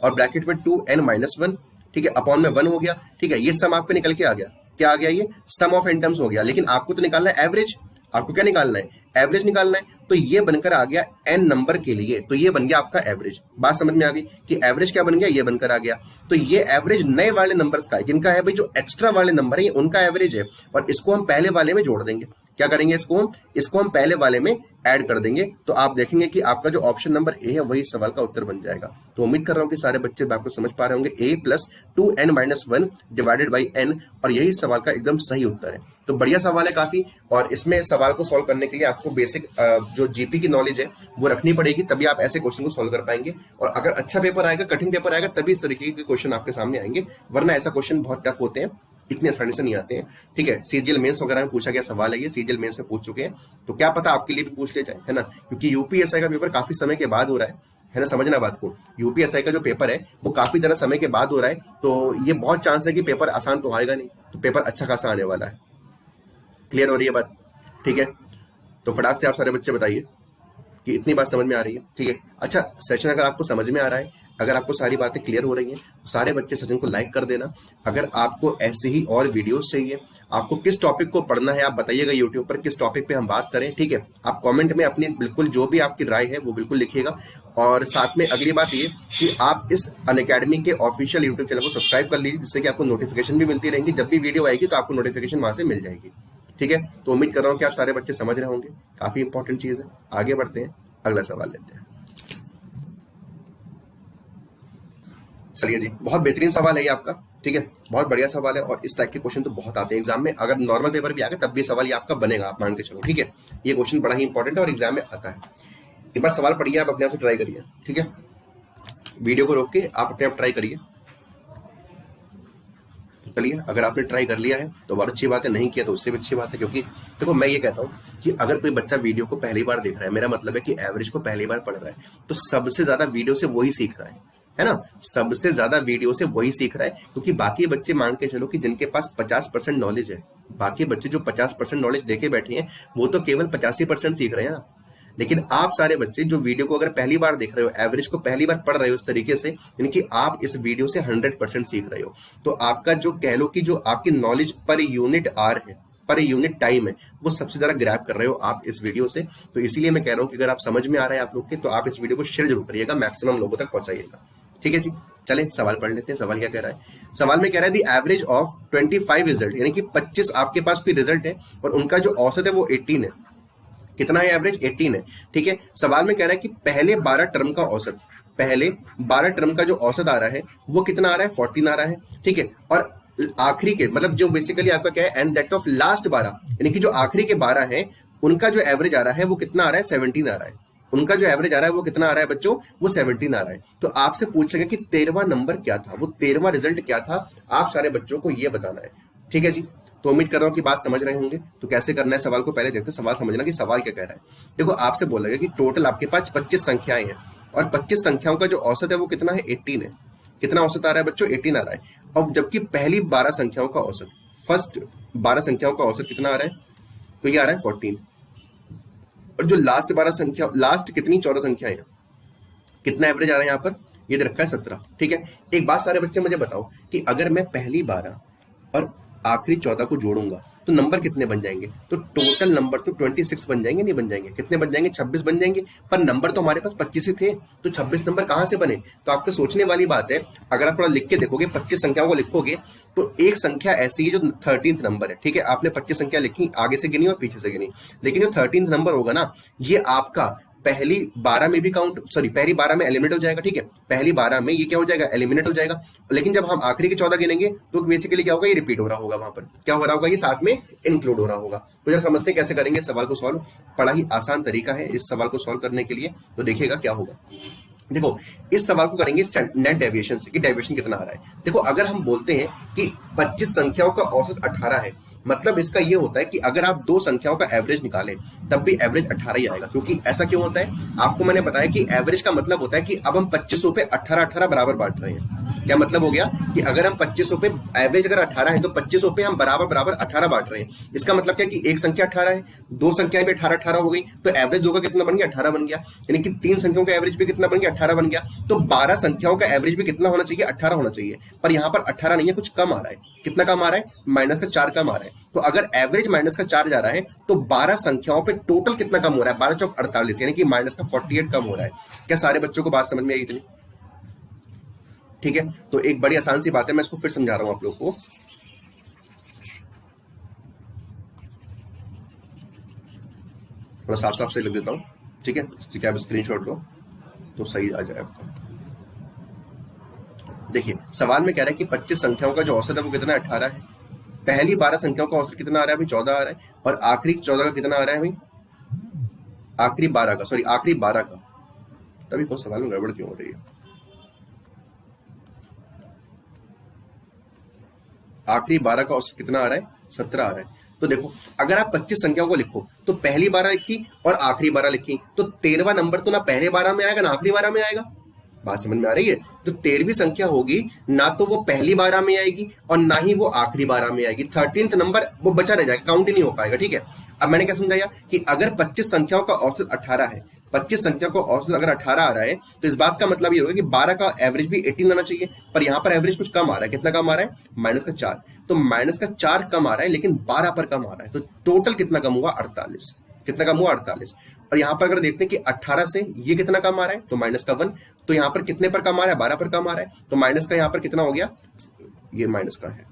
और ब्रैकेट में 2n-1, ठीक है, अपॉन में 1 हो गया, ठीक है। ये सम आप पे निकल के आ गया, क्या आ गया, ये सम ऑफ एन टर्म्स हो गया। लेकिन आपको तो निकालना है एवरेज, आपको क्या निकालना है, एवरेज निकालना है। तो ये बनकर आ गया n नंबर के लिए, तो ये बन गया आपका एवरेज। बात समझ में आ गई कि एवरेज क्या बन गया, ये बनकर आ गया। तो ये एवरेज नए वाले नंबर्स का है, जिनका है भाई जो एक्स्ट्रा वाले नंबर है उनका एवरेज है, और इसको हम पहले वाले में जोड़ देंगे। क्या करेंगे, इसको हम पहले वाले में ऐड कर देंगे। तो आप देखेंगे कि आपका जो ऑप्शन नंबर ए है वही सवाल का उत्तर बन जाएगा। तो उम्मीद कर रहा हूं कि सारे बच्चे बात को समझ पा रहे होंगे, a+2n-1 डिवाइडेड बाई n, और यही सवाल का एकदम सही उत्तर है। तो बढ़िया सवाल है काफी, और इसमें सवाल को सॉल्व करने के लिए आपको बेसिक जो जीपी की नॉलेज है वो रखनी पड़ेगी, तभी आप ऐसे क्वेश्चन को सॉल्व कर पाएंगे। और अगर अच्छा पेपर आएगा, कठिन पेपर आएगा, तभी इस तरीके के क्वेश्चन आपके सामने आएंगे, वरना ऐसा क्वेश्चन बहुत टफ होते हैं, इतनी आसानी से नहीं आते हैं, ठीक है। सीजीएल मेंस वगैरह में पूछा गया सवाल है, ये सीजीएल मेंस में पूछ चुके हैं, तो क्या पता आपके लिए भी पूछ ले जाए, है ना, क्योंकि यूपीएसआई का पेपर काफी समय के बाद हो रहा है ना, समझना बात को। यूपीएसआई का जो पेपर है वो काफी ज्यादा समय के बाद हो रहा है, तो ये बहुत चांस है कि पेपर आसान तो आएगा नहीं, तो पेपर अच्छा खासा आने वाला है। क्लियर हो रही है बात, ठीक है। तो फटाक से आप सारे बच्चे बताइए कि इतनी बात समझ में आ रही है, ठीक है। अच्छा, सेशन अगर आपको समझ में आ रहा है, अगर आपको सारी बातें क्लियर हो रही हैं, तो सारे बच्चे सेशन को लाइक कर देना। अगर आपको ऐसे ही और वीडियोस चाहिए, आपको किस टॉपिक को पढ़ना है आप बताइएगा, यूट्यूब पर किस टॉपिक पे हम बात करें, ठीक है। आप कमेंट में अपनी बिल्कुल जो भी आपकी राय है वो बिल्कुल लिखिएगा। और साथ में अगली बात ये कि आप इस अनअकैडमी के ऑफिशियल यूट्यूब चैनल को सब्सक्राइब कर लीजिए, जिससे कि आपको नोटिफिकेशन भी मिलती रहेंगी, जब भी वीडियो आएगी तो आपको नोटिफिकेशन वहां से मिल जाएगी, ठीक है। तो उम्मीद कर रहा हूँ कि आप सारे बच्चे समझ रहे होंगे, काफी इंपॉर्टेंट चीज है। आगे बढ़ते हैं, अगला सवाल लेते हैं। चलिए जी, बहुत बेहतरीन सवाल है ये आपका, ठीक है, बहुत बढ़िया सवाल है। और इस टाइप के क्वेश्चन तो बहुत आते हैं एग्जाम में, अगर नॉर्मल पेपर भी आ गए तब भी सवाल ये आपका बनेगा, आप मान के चलो, ठीक है। ये क्वेश्चन बड़ा ही इंपॉर्टेंट है और एग्जाम में आता है। एक बार सवाल पढ़िए, आप अपने आप से ट्राई करिए, ठीक है। वीडियो को रोक के आप अपने आप ट्राई करिए। तो चलिए, अगर आपने ट्राई कर लिया है तो बहुत अच्छी बात है, नहीं किया तो उससे भी अच्छी बात है। क्योंकि देखो मैं ये कहता हूँ कि अगर कोई बच्चा वीडियो को पहली बार देख रहा है, मेरा मतलब है कि एवरेज को पहली बार पढ़ रहा है, तो सबसे ज्यादा वीडियो से वही सीख रहा है ना, सबसे ज्यादा वीडियो से वही सीख रहा है। क्योंकि बाकी बच्चे मान के चलो कि जिनके पास 50% नॉलेज है, बाकी बच्चे जो 50% नॉलेज देके बैठे हैं वो तो केवल 85% सीख रहे हैं ना। लेकिन आप सारे बच्चे जो वीडियो को अगर पहली बार देख रहे हो, एवरेज को पहली बार पढ़ रहे हो इस तरीके से, यानी कि आप इस वीडियो से 100% सीख रहे हो। तो आपका जो कह लो कि जो आपकी नॉलेज पर यूनिट आर है, पर यूनिट टाइम है, वो सबसे ज्यादा ग्रैब कर रहे हो आप इस वीडियो से। तो इसीलिए मैं कह रहा हूं कि अगर आप समझ में आ रहा है आप लोग के, तो आप इस वीडियो को शेयर जरूर करिएगा, मैक्सिमम लोगों तक पहुंचाइएगा, ठीक है जी। चलें सवाल पढ़ लेते हैं। सवाल क्या कह रहा है, सवाल में कह रहा है दी एवरेज ऑफ 25 रिजल्ट, यानी कि 25 आपके पास कोई रिजल्ट है और उनका जो औसत है वो 18 है। कितना है एवरेज, 18 है, ठीक है। सवाल में कह रहा है कि पहले 12 टर्म का औसत, पहले 12 टर्म का जो औसत आ रहा है वो कितना आ रहा है, 14 आ रहा है, ठीक है। और आखिरी के मतलब जो बेसिकली आपका क्या है, एंड दैट ऑफ लास्ट 12, यानी कि जो आखिरी के 12 है उनका जो एवरेज आ रहा है वो कितना आ रहा है, 17 आ रहा है। उनका जो एवरेज आ रहा है वो कितना आ रहा है बच्चों, वो 17 आ रहा है। तो आपसे पूछेंगे कि 13वां नंबर क्या था, वो 13वां रिजल्ट क्या था, आप सारे बच्चों को ये बताना है, ठीक है जी। तो उम्मीद कर रहा हूं कि बात समझ रहे होंगे। तो कैसे करना है सवाल को पहले देखते हैं, सवाल समझना कि सवाल क्या कह रहा है। देखो आपसे बोलेगा कि टोटल आपके पास 25 संख्याएं हैं और 25 संख्याओं का जो औसत है वो कितना है, 18 है। कितना औसत आ रहा है बच्चों, 18 आ रहा है। और जबकि पहली 12 संख्याओं का औसत, फर्स्ट 12 संख्याओं का औसत कितना आ रहा है, तो ये आ रहा है 14। और जो लास्ट 12 संख्या, लास्ट कितनी 14 संख्याएं हैं, कितना एवरेज आ रहा है यहाँ पर, ये दे रखा है 17। ठीक है, एक बात सारे बच्चे मुझे बताओ कि अगर मैं पहली 12 और आखिरी 14 को जोड़ूंगा तो नंबर कितने बन जाएंगे? तो टोटल नंबर तो 26 बन जाएंगे, नहीं बन जाएंगे? कितने बन जाएंगे? 26 बन जाएंगे। पर नंबर तो हमारे पास 25 ही थे, तो 26 नंबर कहां से बने? तो आपको सोचने वाली बात है। अगर आप थोड़ा लिख के देखोगे, 25 संख्याओं को लिखोगे तो एक संख्या ऐसी है जो 13th नंबर है। ठीक है, आपने 25 संख्या लिखी, आगे से गिनी और पीछे से गिनी, लेकिन जो 13th नंबर होगा ना, ये आपका पहली 12 में भी पहली 12 में एलिमिनेट हो जाएगा। ठीक है, पहली 12 में ये क्या हो जाएगा? एलिमिनेट हो जाएगा। लेकिन जब हम आखिरी के 14 गिनेंगे तो बेसिकली क्या होगा? ये रिपीट हो रहा होगा, वहां पर क्या हो रहा होगा? ये साथ में इंक्लूड हो रहा होगा। तो जरा समझते हैं कैसे करेंगे इस सवाल को सॉल्व। बड़ा ही आसान तरीका है इस सवाल को सॉल्व करने के लिए, तो देखिएगा क्या होगा। देखो, इस सवाल को करेंगे नेट डेविएशन से कि डेविएशन कितना आ रहा है। देखो, अगर हम बोलते हैं कि 25 संख्याओं का औसत 18 है, मतलब इसका ये होता है कि अगर आप दो संख्याओं का एवरेज निकालें तब भी एवरेज 18 ही आएगा। क्योंकि ऐसा क्यों होता है? आपको मैंने बताया कि एवरेज का मतलब होता है कि अब हम 2500 पे 18 बराबर बांट रहे हैं। क्या मतलब हो गया कि अगर हम 2500 पे एवरेज अगर 18 है तो 2500 पे हम बराबर 18 बांट रहे हैं। इसका मतलब क्या कि एक संख्या 18 है, दो संख्याएं भी 18 हो गई, तो एवरेज दो का कितना बन गया? 18 बन गया। यानी कि तीन संख्याओं का एवरेज भी कितना बन गया? 18 बन गया। तो 12 संख्याओं का एवरेज भी कितना होना चाहिए? 18 होना चाहिए। पर यहाँ पर 18 नहीं है, कुछ कम आ रहा है। कितना कम आ रहा है? -4 कम आ रहा है। तो अगर एवरेज -4 जा रहा है तो 12 संख्याओं पे टोटल कितना कम हो रहा है? 12 चौक 48, यानी कि -48 कम हो रहा है। क्या सारे बच्चों को बात समझ में आई इतनी? ठीक है, तो एक बड़ी आसान सी बात है, मैं इसको फिर समझा रहा हूं आप लोग को। थोड़ा साफ साफ से लिख देता हूं, ठीक है, इसकी आप स्क्रीनशॉट लो तो सही आ जाए आपका। देखिए, सवाल में कह रहा है कि 25 संख्याओं का जो औसत है वो कितना? 18 है। पहली 12 संख्याओं का औसत कितना आ रहा है? 14 आ रहा है। और आखिरी 14 का कितना आ रहा है भाई? आखिरी 12 का। तभी कोई सवाल में गड़बड़ क्यों हो रही है? आखिरी 12 का औसत कितना आ रहा है? 17 आ रहा है। तो देखो, अगर आप 25 संख्याओं को लिखो तो पहली 12 लिखी और आखिरी 12 लिखी, तो 13वां नंबर तो ना पहले 12 में आएगा ना आखिरी 12 में आएगा। बात समझ में आ रही है? तो 13वीं संख्या होगी ना तो वो पहली 12 में आएगी और ना ही वो आखिरी 12 में आएगी। 13th नंबर वो बचा रह जाएगा, काउंट ही नहीं हो पाएगा। ठीक है, अब मैंने क्या समझाया कि अगर 25 संख्याओं का औसत 18 है, 25 संख्या को औसत अगर 18 आ रहा है तो इस बात का मतलब ये होगा कि 12 का एवरेज भी 18 आना चाहिए। पर यहाँ पर एवरेज कुछ कम आ रहा है। कितना कम आ रहा है? -4। तो -4 कम आ रहा है, लेकिन 12 पर कम आ रहा है। तो टोटल कितना कम हुआ? 48। कितना कम हुआ? 48। और यहाँ पर अगर देखते हैं कि 18 से ये कितना कम आ रहा है, तो -1। तो यहाँ पर कितने पर कम आ रहा है? 12 पर कम आ रहा है। तो माइनस का यहाँ पर कितना हो गया? ये माइनस का है।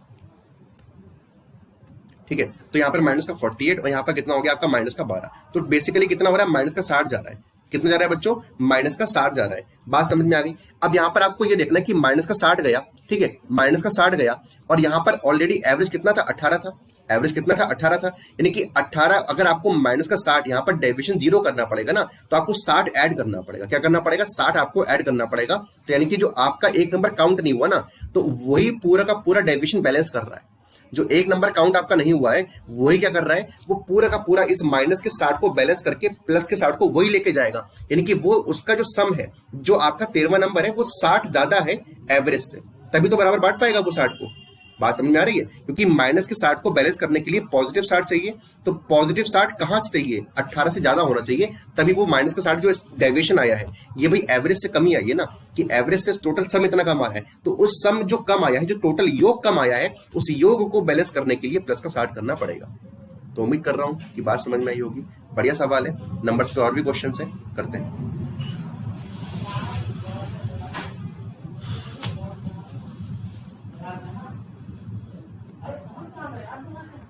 ठीक है, तो यहाँ पर -48 और यहाँ पर कितना हो गया आपका? -12। तो बेसिकली कितना हो रहा है? -60 जा रहा है। कितना जा रहा है बच्चों? -60 जा रहा है। बात समझ में आ गई? अब यहाँ पर आपको ये देखना है कि -60 गया, ठीक है, -60 गया और यहाँ पर ऑलरेडी एवरेज कितना था? 18 था। एवरेज कितना था? 18 था। यानी कि 18, अगर आपको -60 यहाँ पर डेविएशन 0 करना पड़ेगा ना, तो आपको 60 ऐड करना पड़ेगा। क्या करना पड़ेगा? 60 आपको ऐड करना पड़ेगा। तो यानी कि जो आपका एक नंबर काउंट नहीं हुआ ना, तो वही पूरा का पूरा डेविएशन बैलेंस कर रहा है। जो एक नंबर काउंट आपका नहीं हुआ है वही क्या कर रहा है? वो पूरा का पूरा इस -60 को बैलेंस करके प्लस के 60 को वही लेके जाएगा। यानी कि वो उसका जो सम है, जो आपका 13वां नंबर है, वो 60 ज्यादा है एवरेज से, तभी तो बराबर बांट पाएगा वो 60 को। बात समझ में आ रही है? क्योंकि -60 को बैलेंस करने के लिए पॉजिटिव 60 चाहिए। तो पॉजिटिव 60 कहां से चाहिए? 18 से ज्यादा होना चाहिए, तभी वो -60 जो डेविएशन आया है, ये भाई एवरेज से कमी आई है ना, कि एवरेज से टोटल सम इतना कम आया है। तो उस सम जो कम आया है, जो टोटल योग कम आया है, उस योग को बैलेंस करने के लिए प्लस का 60 करना पड़ेगा। तो उम्मीद कर रहा हूं कि बात समझ में आई होगी। बढ़िया सवाल है। नंबर्स पे और भी क्वेश्चन है, करते हैं।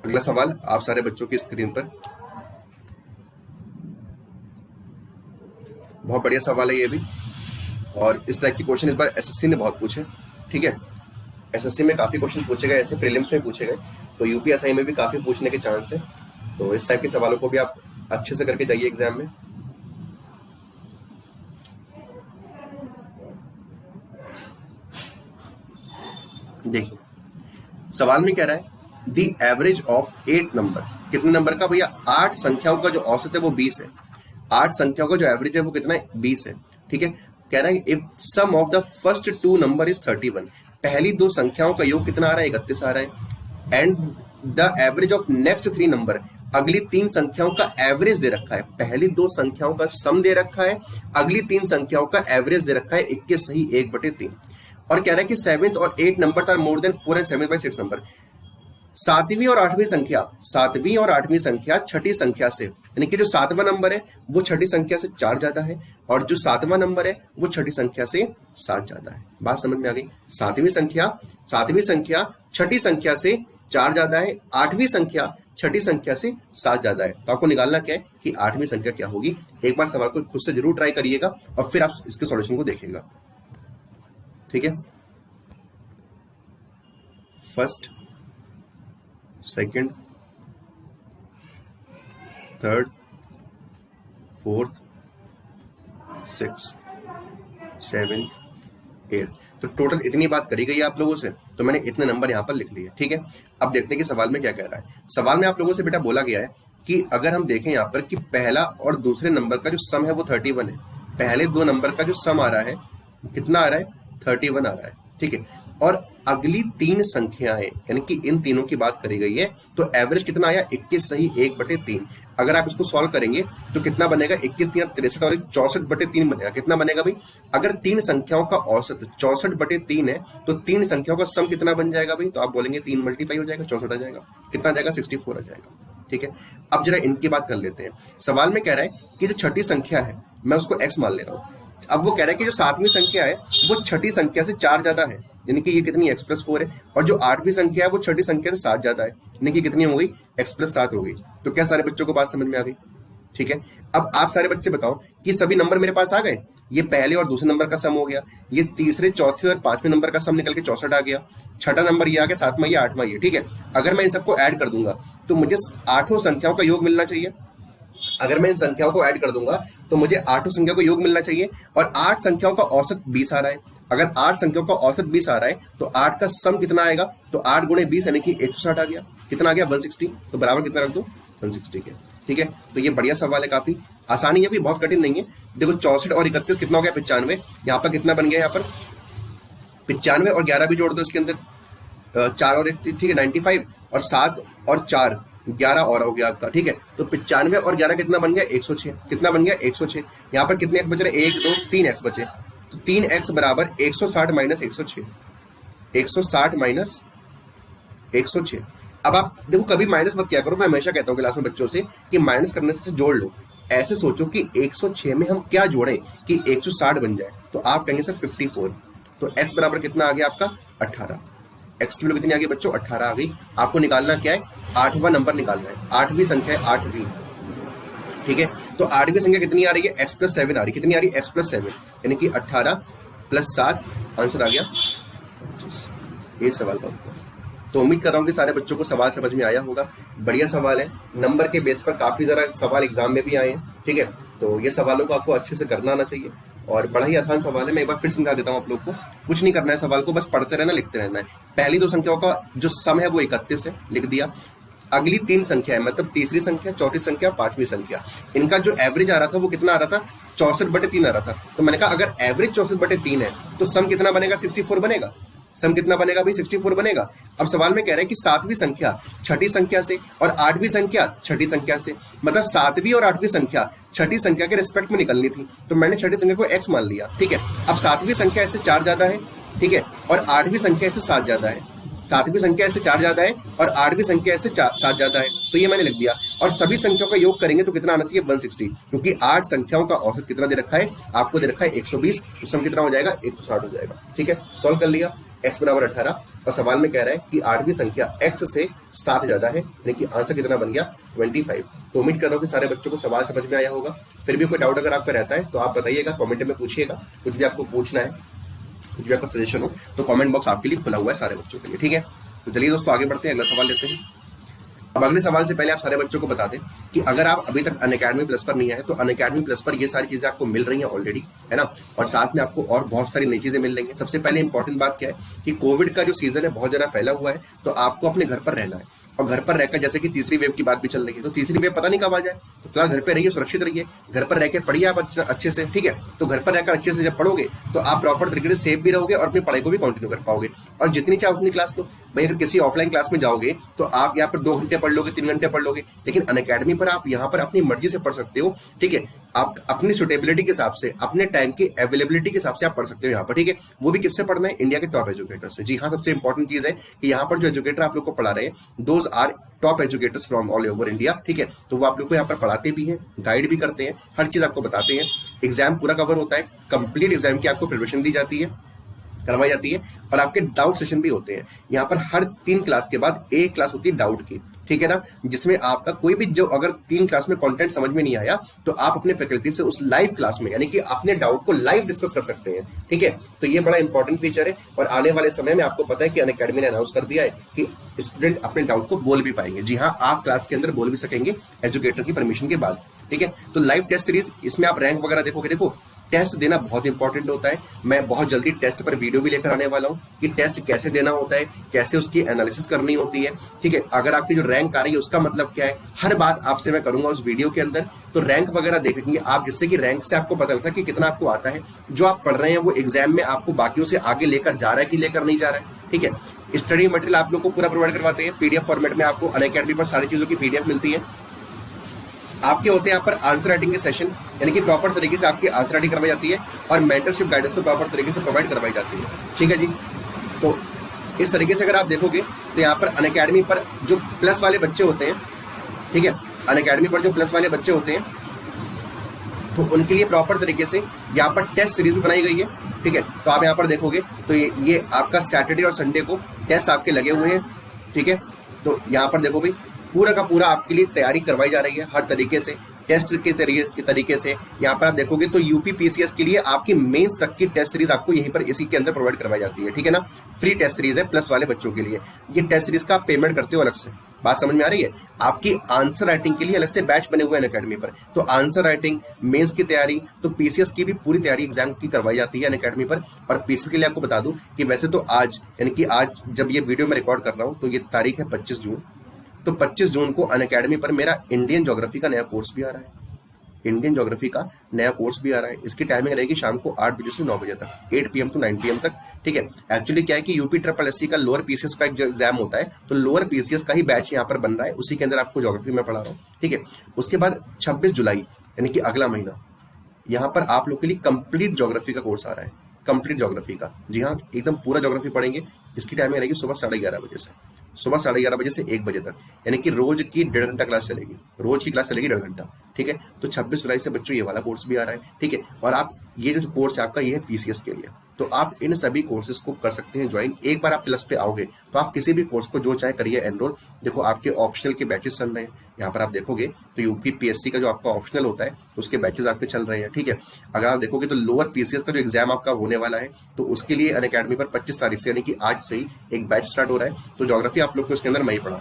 अगला सवाल आप सारे बच्चों की स्क्रीन पर। बहुत बढ़िया सवाल है ये भी, और इस टाइप की क्वेश्चन इस बार एसएससी ने बहुत पूछे। ठीक है, एसएससी में काफी क्वेश्चन पूछे गए, ऐसे प्रीलिम्स में पूछे गए, तो यूपीएसआई में भी काफी पूछने के चांस है। तो इस टाइप के सवालों को भी आप अच्छे से करके जाइए एग्जाम में। देखिए, सवाल में कह रहा है दी एवरेज ऑफ 8 नंबर। कितने नंबर का भैया? 8 संख्याओं का जो औसत है वो 20 है। 8 संख्याओं का जो एवरेज है वो कितना है? 20 है। ठीक है, कह रहा है if sum of the first 2 number is 31। पहली 2 संख्याओं का योग कितना आ रहा है? 31 आ रहा है। And the average of next 3 number, अगली तीन संख्याओं का एवरेज दे रखा है, पहली दो संख्याओं का सम दे रखा है, अगली तीन संख्याओं का एवरेज दे रखा है 21 सही 1/3। और कह रहा है कि 7th और 8th नंबर are more than 4 and 7/6 number. सातवीं और आठवीं संख्या छठी संख्या से, यानी कि जो 7वां नंबर है वो छठी संख्या से 4 ज्यादा है, और जो 7वां नंबर है वो छठी संख्या से 7 ज्यादा है। बात समझ में आ गई? सातवीं संख्या छठी संख्या से 4 ज्यादा है, आठवीं संख्या छठी संख्या से 7 ज्यादा है। तो आपको निकालना क्या है कि आठवीं संख्या क्या होगी। एक बार सवाल को खुद से जरूर ट्राई करिएगा और फिर आप इसके सॉल्यूशन को देखिएगा। ठीक है, first, second, third, fourth, 6th, 7th, 8th। तो टोटल इतनी बात करी गई है आप लोगों से, तो मैंने इतने नंबर यहां पर लिख लिए। ठीक है, अब देखते हैं कि सवाल में क्या कह रहा है। सवाल में आप लोगों से बेटा बोला गया है कि अगर हम देखें यहां पर कि पहला और दूसरे नंबर का जो सम है वो 31 है। पहले दो नंबर का जो सम आ रहा है कितना आ रहा है? 31 आ रहा है। ठीक है, और अगली तीन संख्याएं यानी कि इन तीनों की बात करी गई है, तो एवरेज कितना आया? 21 सही 1/3। अगर आप इसको सॉल्व करेंगे तो कितना बनेगा? 21 3 63 और 64/3 बनेगा। कितना बनेगा भाई? अगर तीन संख्याओं का औसत 64/3 है तो तीन संख्याओं का सम कितना बन जाएगा भाई? तो आप बोलेंगे 3 मल्टीप्लाई हो जाएगा, 64 आ जाएगा। कितना आ जाएगा? 64 आ जाएगा। ठीक है, अब जरा इनकी बात कर लेते हैं। सवाल में कह रहा है कि जो छठी संख्या है मैं उसको x मान ले रहा हूं। अब वो कह रहा है कि जो सातवीं संख्या है वो छठी संख्या से 4 ज्यादा है, यानी कि ये कितनी? x+4 है। और जो आठवीं संख्या है वो छठी संख्या से 7 ज्यादा है, यानी कि कितनी हो गई? x+7 हो गई। तो क्या सारे बच्चों को बात समझ में आ गई? ठीक है, अब आप सारे बच्चे बताओ कि सभी नंबर मेरे पास आ गए। ये पहले और दूसरे नंबर का सम हो गया, ये तीसरे, चौथे और पांचवें नंबर का सम निकल के 64 आ गया, छठा नंबर ये आ गया, सातवां ये, आठवां ये। ठीक है, अगर मैं इन सबको ऐड कर दूंगा तो मुझे आठों संख्याओं का योग मिलना चाहिए। अगर मैं इन संख्याओं को ऐड कर दूंगा तो मुझे आठों संख्याओं का योग मिलना चाहिए, और 8 संख्याओं का औसत 20 आ रहा है। अगर 8 संख्याओं का औसत 20 आ रहा है तो 8 का सम कितना आएगा? तो 8 गुणे 20 यानी कि 160 आ गया। कितना आ गया? 160। तो बराबर कितना रख दो? 160 के। ठीक है, तो ये बढ़िया सवाल है, काफी आसानी है, भी बहुत कठिन नहीं है। देखो 64 और 31 कितना हो गया? 95। यहाँ पर कितना बन गया? यहाँ पर 95 और 11 भी जोड़ दो इसके अंदर, 4 और 1, ठीक है 95, और 7 और 4 11 और हो गया आपका। ठीक है, तो 95 और 11 कितना बन गया? 106। कितना बन गया? 106। यहाँ पर कितने एक्स बच रहे? 1 2 3 एक्स बचे, तो 3x बराबर 160 माइनस 106, 160 माइनस 106। अब आप देखो कभी माइनस मत किया करो, मैं हमेशा कहता हूँ क्लास में बच्चों से कि माइनस करने से जोड़ लो। ऐसे सोचो कि 106 में हम क्या जोड़ें कि 160 बन जाए, तो आप कहेंगे सर 54। तो x बराबर कितना आ गया आपका? 18। x की वैल्यू कितनी आ गई बच्चों? 18 आ गई। आपको निकालना क्या है? 8वां नंबर निकालना है। 8वीं संख्या है 8वीं। ठीक है, तो 8वीं संख्या कितनी आ रही है? x+7 आ रही है। कितनी आ रही है? x+7, यानी कि 18 + 7, आंसर आ गया 25। ये सवाल का उत्तर। तो उम्मीद कर रहा हूँ कि सारे बच्चों को सवाल समझ में आया होगा। बढ़िया सवाल है, नंबर के बेस पर काफी जरा सवाल एग्जाम में भी आए हैं। ठीक है, तो ये सवालों को आपको अच्छे से करना आना चाहिए, और बड़ा ही आसान सवाल है। मैं एक बार फिर समझा देता हूँ आप लोग को। कुछ नहीं करना है, सवाल को बस पढ़ते रहना, लिखते रहना है। पहली दो संख्याओं का जो सम है वो 31 है, लिख दिया। अगली तीन संख्या है, मतलब तीसरी संख्या, चौथी संख्या, पांचवी संख्या, इनका जो एवरेज आ रहा था वो कितना आ रहा था? 64/3 आ रहा था। तो मैंने कहा अगर एवरेज 64/3 है तो सम कितना बनेगा? 64 बनेगा। सम कितना बनेगा भाई? 64 बनेगा। अब सवाल में कह रहे हैं कि सातवीं संख्या छठी संख्या से और आठवीं संख्या छठी संख्या से, मतलब सातवीं और आठवीं संख्या छठी संख्या के रिस्पेक्ट में निकलनी थी, तो मैंने छठी संख्या को x मान लिया। ठीक है, अब सातवीं संख्या इससे 4 ज्यादा है, ठीक है, और आठवीं संख्या इससे 7 ज्यादा है। सातवीं संख्या इससे 4 ज्यादा है और आठवीं संख्या इससे 7 ज्यादा है, तो ये मैंने लिख दिया। और सभी संख्याओं का योग करेंगे तो कितना आना चाहिए? 160, क्योंकि 8 संख्याओं का औसत कितना दे रखा है? आपको दे रखा है 120, तो सम कितना हो जाएगा? 160 हो जाएगा। ठीक है, सॉल्व कर लिया। x बराबर 18, और सवाल में कह रहा है कि आठवीं संख्या x से 7 ज्यादा है, यानी कि आंसर कितना बन गया? 25। तो उम्मीद कर रहा हूँ कि सारे बच्चों को सवाल समझ में आया होगा। फिर भी कोई डाउट अगर आपका रहता है तो आप बताइएगा, कमेंट में पूछिएगा। कुछ भी आपको पूछना है, कुछ भी आपका सजेशन हो, तो कमेंट बॉक्स आपके लिए खुला हुआ है सारे बच्चों के लिए। ठीक है, तो चलिए दोस्तों आगे बढ़ते हैं, अगला सवाल लेते हैं। अब अगले सवाल से पहले आप सारे बच्चों को बता दें कि अगर आप अभी तक अनअकैडमी प्लस पर नहीं आए तो अनअकैडमी प्लस पर ये सारी चीजें आपको मिल रही हैं ऑलरेडी, है ना, और साथ में आपको और बहुत सारी नई चीजें मिल रही हैं। सबसे पहले इंपॉर्टेंट बात क्या है कि कोविड का जो सीजन है बहुत ज्यादा फैला हुआ है, तो आपको अपने घर पर रहना है, और घर पर रहकर जैसे कि तीसरी वेव की बात भी चल रही है, तो तीसरी वेव पता नहीं कब आ जाए, तो फिलहाल घर पे रहिए, सुरक्षित रहिए, घर पर रहकर पढ़िए आप अच्छे से, ठीक है। तो घर पर रहकर अच्छे से जब पढ़ोगे तो आप प्रॉपर तरीके से सेफ भी रहोगे और अपनी पढ़ाई को भी कंटिन्यू कर पाओगे। और जितनी चाहे उतनी क्लास लो भाई। अगर किसी ऑफलाइन क्लास में जाओगे तो आप यहाँ पर 2 घंटे पढ़ लोगे, 3 घंटे पढ़ लोगे, लेकिन अनअकैडमी पर आप यहाँ पर अपनी मर्जी से पढ़ सकते हो, ठीक है। आप अपनी सुटेबिलिटी के हिसाब से, अपने टाइम की अवेलेबिलिटी के हिसाब से आप पढ़ सकते हो यहाँ पर, ठीक है। वो भी किससे पढ़ना है? इंडिया के टॉप एजुकेटर से। जी हाँ, सबसे इंपॉर्टेंट चीज है कि यहाँ पर जो एजुकेटर आप लोग को पढ़ा रहे हैं those are top educators from all over India, ठीक है। तो वो आप लोग को यहाँ पर पढ़ाते भी हैं, गाइड भी करते हैं, हर चीज आपको बताते हैं। एग्जाम पूरा कवर होता है, कंप्लीट एग्जाम की आपको प्रिपरेशन दी जाती है, करवाई जाती है, और आपके डाउट सेशन भी होते हैं। यहाँ पर हर 3 क्लास के बाद एक क्लास होती है डाउट की, ठीक है ना, जिसमें आपका कोई भी जो अगर 3 क्लास में कंटेंट समझ में नहीं आया तो आप अपने फैकल्टी से उस लाइव क्लास में यानी कि अपने डाउट को लाइव डिस्कस कर सकते हैं, ठीक है। तो ये बड़ा इंपॉर्टेंट फीचर है। और आने वाले समय में आपको पता है कि अनअकैडमी ने अनाउंस कर दिया है कि स्टूडेंट अपने डाउट को बोल भी पाएंगे। जी हाँ, आप क्लास के अंदर बोल भी सकेंगे एजुकेटर की परमिशन के बाद, ठीक है। तो लाइव टेस्ट सीरीज, इसमें आप रैंक वगैरह देखोगे। देखो, टेस्ट देना बहुत इंपॉर्टेंट होता है। मैं बहुत जल्दी टेस्ट पर वीडियो भी लेकर आने वाला हूं कि टेस्ट कैसे देना होता है, कैसे उसकी एनालिसिस करनी होती है, ठीक है। अगर आपकी जो रैंक आ रही है उसका मतलब क्या है, हर बात आपसे मैं करूंगा उस वीडियो के अंदर। तो रैंक वगैरह देखेंगे आप, जिससे कि रैंक से आपको पता लगता है कि कितना आपको आता है। जो आप पढ़ रहे हैं वो एग्जाम में आपको बाकियों से आगे लेकर जा रहा है कि लेकर नहीं जा रहा है, ठीक है। स्टडी मटेरियल आप लोग को पूरा प्रोवाइड करवाते हैं, पीडीएफ फॉर्मेट में आपको अनअकैडमी पर सारी चीजों की पीडीएफ मिलती है। आपके होते हैं यहाँ पर आंसर राइटिंग के सेशन, यानी कि प्रॉपर तरीके से आपकी आंसर राइटिंग करवाई जाती है, और मेंटरशिप गाइडेंस तो प्रॉपर तरीके से प्रोवाइड करवाई जाती है, ठीक है जी। तो इस तरीके से अगर आप देखोगे तो यहाँ पर अनअकैडमी पर जो प्लस वाले बच्चे होते हैं, ठीक है, अनअकैडमी पर जो प्लस वाले बच्चे होते हैं तो उनके लिए प्रॉपर तरीके से यहाँ पर टेस्ट सीरीज भी बनाई गई है, ठीक है। तो आप यहाँ पर देखोगे तो ये आपका सैटरडे और संडे को टेस्ट आपके लगे हुए हैं, ठीक है। तो यहाँ पर देखो भाई, पूरा का पूरा आपके लिए तैयारी करवाई जा रही है हर तरीके से, टेस्ट के तरीके से। यहाँ पर आप देखोगे तो यूपी पीसीएस के लिए आपकी मेंस तक की टेस्ट सीरीज आपको यहीं पर इसी के अंदर प्रोवाइड करवाई जाती है, ठीक है ना। फ्री टेस्ट सीरीज है प्लस वाले बच्चों के लिए। ये टेस्ट सीरीज का आप पेमेंट करते हो अलग से, बात समझ में आ रही है। आपकी आंसर राइटिंग के लिए अलग से बैच बने हुए हैं अनअकैडमी पर। तो आंसर राइटिंग, मेंस की तैयारी, तो पीसीएस की भी पूरी तैयारी एग्जाम की करवाई जाती है अनअकैडमी पर। और पीसीएस के लिए आपको बता दूं कि वैसे तो आज, यानी कि आज जब ये वीडियो मैं रिकॉर्ड कर रहा हूँ तो ये तारीख है 25 जून। तो 25 जून को अनअकैडमी पर मेरा इंडियन ज्योग्राफी का नया कोर्स भी आ रहा है। इंडियन ज्योग्राफी का नया कोर्स भी आ रहा है। इसकी टाइमिंग रहेगी शाम को 8 बजे से 9 बजे तक, 8 PM to 9 PM तक, ठीक है। एक्चुअली क्या है कि यूपी ट्रिपल एससी का लोअर पीसीएस का एक एग्जाम होता है, तो लोअर पीसीएस का ही बैच यहाँ पर बन रहा है, उसी के अंदर आपको ज्योग्राफी में पढ़ा रहा हूँ, ठीक है। उसके बाद 26 जुलाई यानी कि अगला महीना यहाँ पर आप लोग के लिए कंप्लीट ज्योग्राफी का कोर्स आ रहा है, कंप्लीट ज्योग्राफी का। जी हाँ, एकदम पूरा ज्योग्राफी पढ़ेंगे। इसकी टाइमिंग रहेगी सुबह 11:30 बजे से, सुबह 11:30 बजे से 1 बजे तक, यानी कि रोज की 1.5 घंटा क्लास चलेगी, रोज की क्लास चलेगी 1.5 घंटा, ठीक है। तो 26 जुलाई से बच्चों ये वाला कोर्स भी आ रहा है, ठीक है। और आप ये जो कोर्स है आपका, ये है पीसीएस के लिए। तो आप इन सभी कोर्सेज को कर सकते हैं ज्वाइन। एक बार आप प्लस पे आओगे तो आप किसी भी कोर्स को जो चाहे करिए एनरोल। देखो आपके ऑप्शनल के बैचेस चल रहे हैं, यहाँ पर आप देखोगे तो यूपी पीएससी का जो आपका ऑप्शनल होता है उसके बैचेस आपके चल रहे हैं, ठीक है। अगर आप देखोगे तो लोअर पीसीएस का जो एग्जाम आपका होने वाला है तो उसके लिए अनअकैडमी पर 25 तारीख से यानी कि आज से ही एक बैच स्टार्ट हो रहा है। तो ज्योग्राफी आप लोग को इसके अंदर मैं ही पढ़ा,